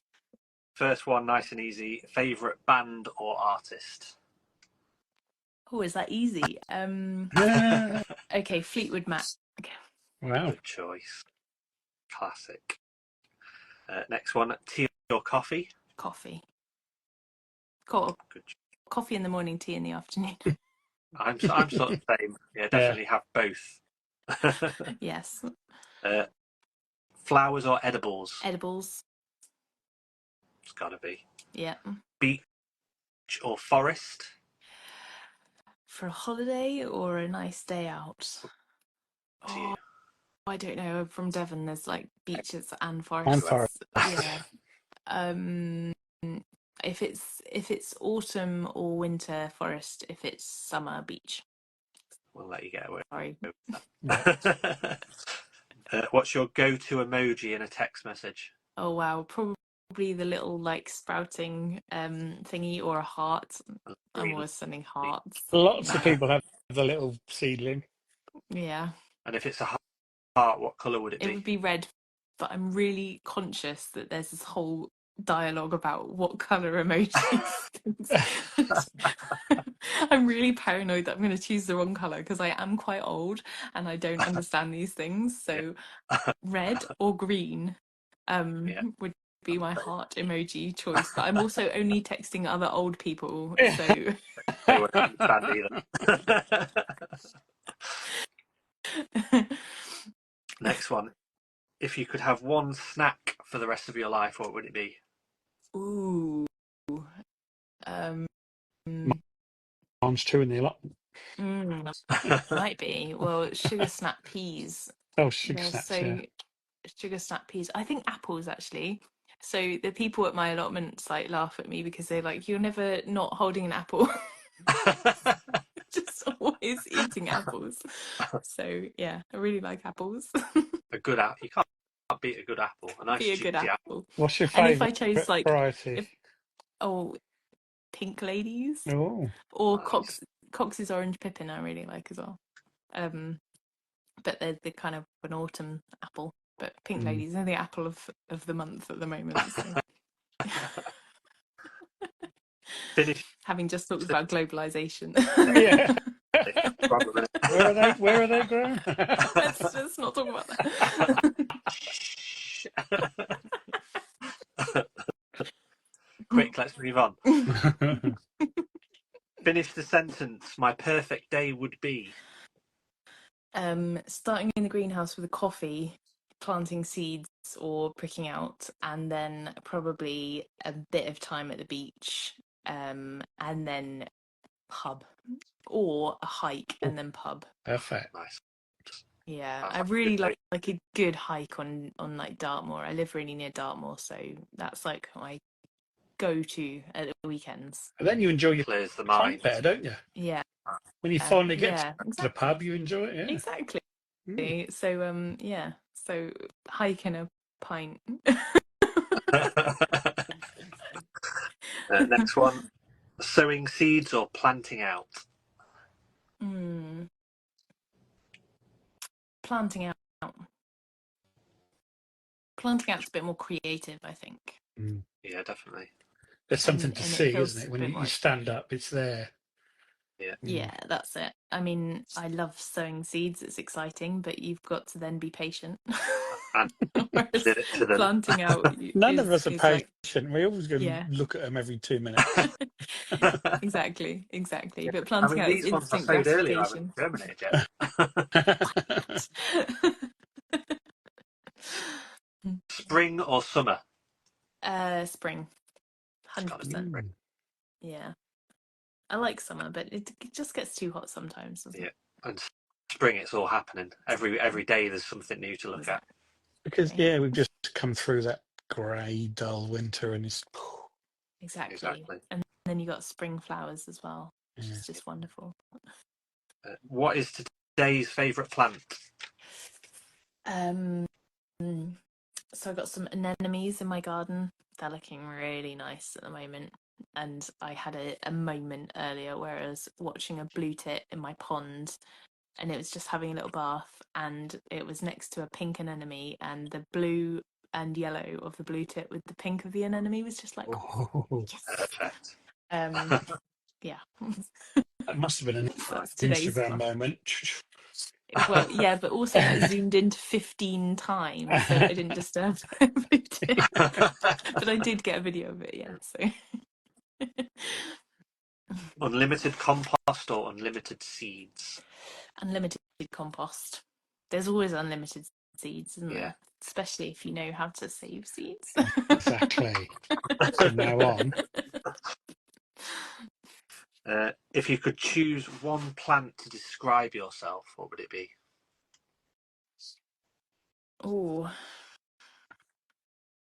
first one, nice and easy. Favourite band or artist? Oh, is that easy? Okay, Fleetwood Mac. Wow. Good choice. Classic. Next one, tea or coffee? Coffee. Coffee in the morning, tea in the afternoon. I'm sort of the same. Yeah, definitely have both. Yes. Flowers or edibles? Edibles. It's gotta be. Yeah. Beach or forest? For a holiday or a nice day out? Oh, I don't know. I'm from Devon. There's like beaches and forests. Yeah. If it's autumn or winter, forest. If it's summer, beach. We'll let you get away. Sorry. What's your go-to emoji in a text message? Oh wow, probably the little like sprouting thingy or a heart. I'm always sending hearts. Lots of people have the little seedling. Yeah. And if it's a heart, what colour would it be? It would be red, but I'm really conscious that there's this whole dialogue about what colour emojis. I'm really paranoid that I'm going to choose the wrong colour because I am quite old and I don't understand these things. So red or green would be my heart emoji choice. But I'm also only texting other old people, so they won't understand either. Next one. If you could have one snack for the rest of your life, what would it be? Ooh. Mine's 2 in the allotment. Might be. Well, sugar snap peas. Oh, sugar They're snaps, so yeah. sugar snap peas. I think apples actually. So the people at my allotments like laugh at me because they're like, "You're never not holding an apple." Just always eating apples. So yeah, I really like apples. A good apple. You can't beat a good apple. A nice Be a good juicy apple. apple. What's your And if I favourite chose like, variety? if oh, pink ladies Oh, or Nice. Cox's orange pippin, I really like as well. But they're kind of an autumn apple. But pink ladies are the apple of the month at the moment. So. Finish. Having just talked about globalization. yeah. Probably. Where are they grown? let's not talk about that. Quick, let's move on. Finish the sentence. My perfect day would be. Starting in the greenhouse with a coffee, planting seeds or pricking out, and then probably a bit of time at the beach, and then pub or a hike and then pub. Perfect. Nice. Yeah, Sounds I like a really good day. like a good hike on like Dartmoor. I live really near Dartmoor, so that's like my go-to at the weekends. And then you enjoy your Clears the pint mind. better, don't you? Yeah, When you finally get yeah, to the pub, you enjoy it, yeah. exactly. Mm. So yeah, so hike and a pint. Next one. Sowing seeds or planting out. Planting out. Planting out's a bit more creative, I think. Yeah, definitely. There's something And to it see, feels isn't it? a When bit you more. stand up, it's there. Yeah. Yeah, that's it. I mean, I love sowing seeds. It's exciting, but you've got to then be patient. And Whereas did it to them. planting out None of us are is like, patient. We always go yeah, look at them every 2 minutes. exactly. But I planting mean, out is these ones I instant sowed earlier haven't gratification. germinated yet. Spring or summer? Spring, It's got to be 100%. spring. Yeah, I like summer, but it just gets too hot sometimes, doesn't Yeah. it? And spring, it's all happening. Every day there's something new to look at. Because, yeah, we've just come through that grey, dull winter and it's... Exactly. And then you got spring flowers as well, which is just wonderful. What is today's favourite plant? So I've got some anemones in my garden. They're looking really nice at the moment. And I had a moment earlier where I was watching a blue tit in my pond and it was just having a little bath and it was next to a pink anemone and the blue and yellow of the blue tit with the pink of the anemone was just like, oh, yes. Perfect. Yeah. That must have been an So that's today's Instagram one. moment. Well, yeah, but also like zoomed into 15 times so that I didn't disturb everything. But I did get a video of it, yeah. So Unlimited compost or unlimited seeds? unlimited compost. There's always unlimited seeds, isn't there? Especially if you know how to save seeds. Exactly. From now on. If you could choose one plant to describe yourself, what would it be? Oh,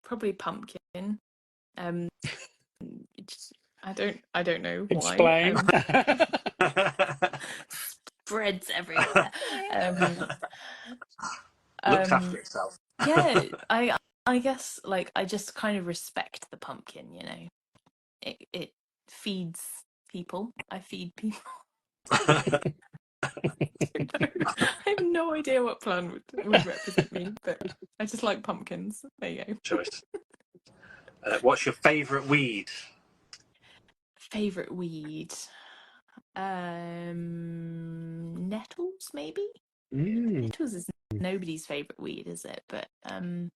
probably pumpkin. I don't know why. Explain. Spreads everywhere. Looks after itself. Yeah, I guess like I just kind of respect the pumpkin, you know. It feeds people. I feed people. I have no idea what plant would represent me, but I just like pumpkins. There you go. Choice. What's your favourite weed? Favorite weed? Nettles, maybe. Nettles is nobody's favorite weed, is it? But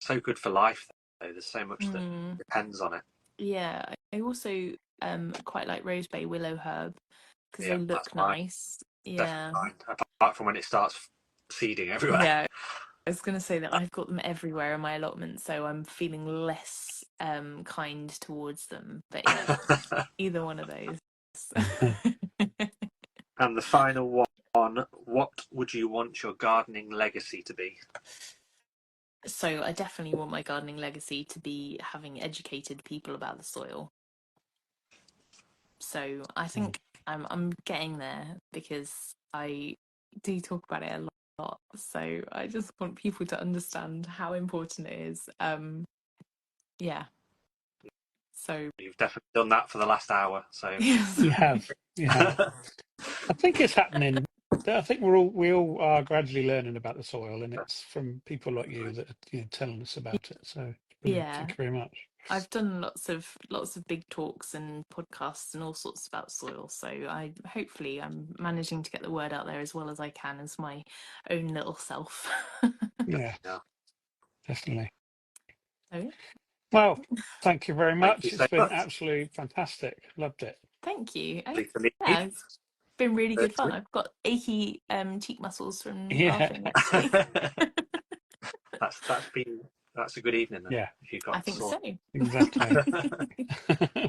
So good for life, though. There's so much that depends on it. Yeah, I also quite like rosebay willow herb because they look nice. Yeah. Apart from when it starts seeding everywhere. Yeah, I was going to say that I've got them everywhere in my allotment, so I'm feeling less kind towards them. But yeah, either one of those. And the final one, what would you want your gardening legacy to be? So I definitely want my gardening legacy to be having educated people about the soil. So I think I'm getting there because I do talk about it a lot. So I just want people to understand how important it is. Yeah. So You've definitely done that for the last hour. So yes. You have. I think it's happening. I think we all are gradually learning about the soil, and it's from people like you that are telling us about it. So brilliant. Yeah. Thank you very much. I've done lots of big talks and podcasts and all sorts about soil. So hopefully I'm managing to get the word out there as well as I can as my own little self. Yeah, definitely. So, Well, thank you very thank you much. so It's been much. absolutely fantastic. Loved it. thank you. For me, Yeah, it's been really good fun. personally. I've got achy cheek muscles from Yeah, laughing actually. that's a good evening then. yeah, If you've I got think sore. so. exactly. Thank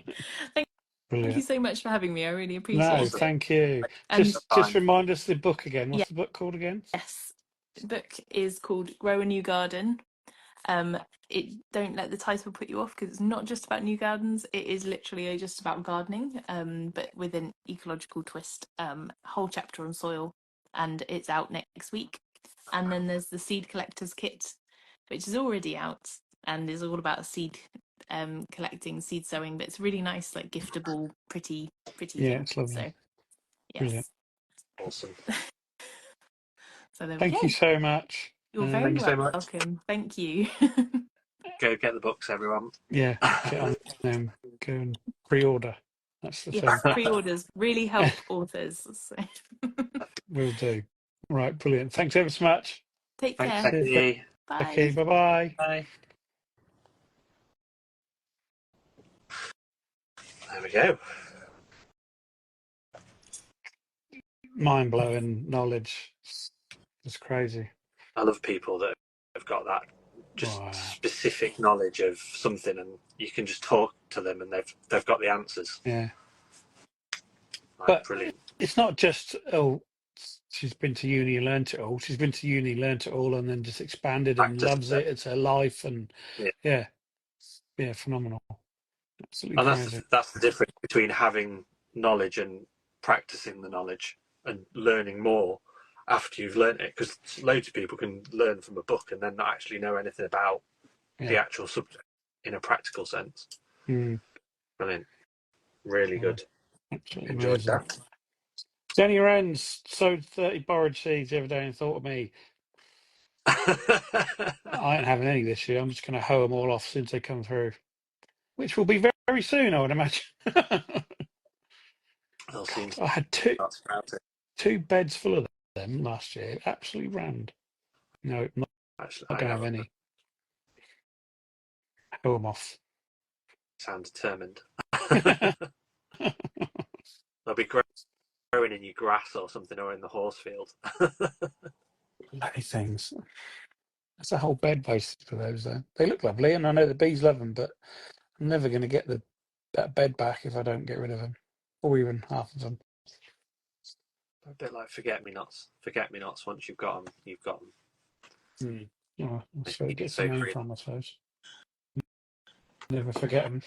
you Brilliant. so much for having me. I really No, appreciate Awesome. it. thank you. And Just remind us the book again. yeah, What's the book called again? yes, the book is called Grow a New Garden. Don't let the title put you off because it's not just about new gardens. It is literally just about gardening, but with an ecological twist. Whole chapter on soil, and it's out next week. And then there's the Seed Collector's Kit, which is already out and is all about seed collecting, seed sowing. But it's really nice, like giftable, pretty Yeah, thing. it's lovely. So Brilliant. yes. Awesome. So there we Thank go. you so much. You're Thank very you so much. welcome. Thank you. Go get the books, everyone. Yeah, get on them. Go and pre-order. That's the thing. Yes, pre-orders really help authors. So. Will do. Right, brilliant. Thanks ever so much. Take Thanks, care. Cheers, Becky. Becky. Bye. Bye-bye. Bye. There we go. Mind-blowing knowledge. It's crazy. I love people that have got that just Wow. specific knowledge of something, and you can just talk to them, and they've got the answers. Yeah. Like, But brilliant. it's not just, she's been to uni and learnt it all. She's been to uni, learnt it all, and then just expanded and Practice. loves it. It's her life. And Yeah. yeah, phenomenal. Absolutely And crazy. that's the difference between having knowledge and practicing the knowledge and learning more after you've learnt it, because loads of people can learn from a book and then not actually know anything about the actual subject in a practical sense. Brilliant. Really good. Absolutely Enjoyed amazing. that. Jenny Wrens sowed 30 borage seeds the other day and thought of me. I ain't having any this year. I'm just going to hoe them all off as soon as they come through, which will be very, very soon, I would imagine. They'll soon I had start sprouting. two beds full of them last year. Absolutely rammed. No, I'm Actually, not I going to know. have any. Hoe them off. Sound determined. They'll be growing in your grass or something, or in the horse field. Bloody things. That's a whole bed basically for those, though. They look lovely, and I know the bees love them, but I'm never going to get that bed back if I don't get rid of them, or even half of them. A bit like forget-me-nots. Forget-me-nots. Once you've got them, you've got them. Oh, that's where it gets the So name free. from, I suppose. Never forget them.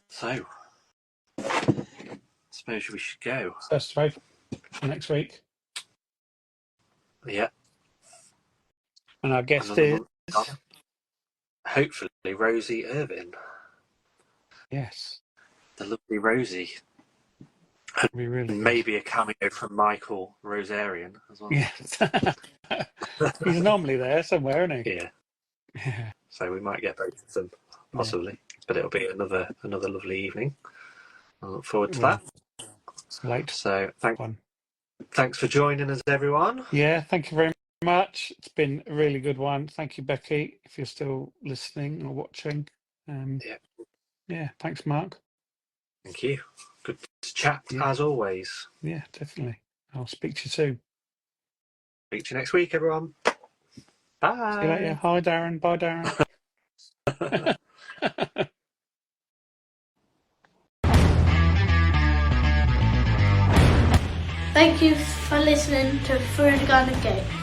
So, suppose we should go. First of April next week. Yeah. And our guest Another is... month off. Hopefully, Rosie Irvin. Yes. The lovely Rosie. It'll be really good. Maybe a cameo from Michael Rosarian as well. Yes. He's normally there somewhere, isn't he? Yeah. Yeah. So we might get both of them, possibly. But it'll be another lovely evening. I look forward to that. Late. So Fun. thanks for joining us, everyone. Yeah, thank you very much. It's been a really good one. Thank you, Becky, if you're still listening or watching. Yeah, thanks, Mark. Thank you. Good to chat, as always. Yeah, definitely. I'll speak to you soon. Speak to you next week, everyone. Bye. See you later. Hi, Darren. Bye, Darren. Thank you for listening to Through the Garden Gate.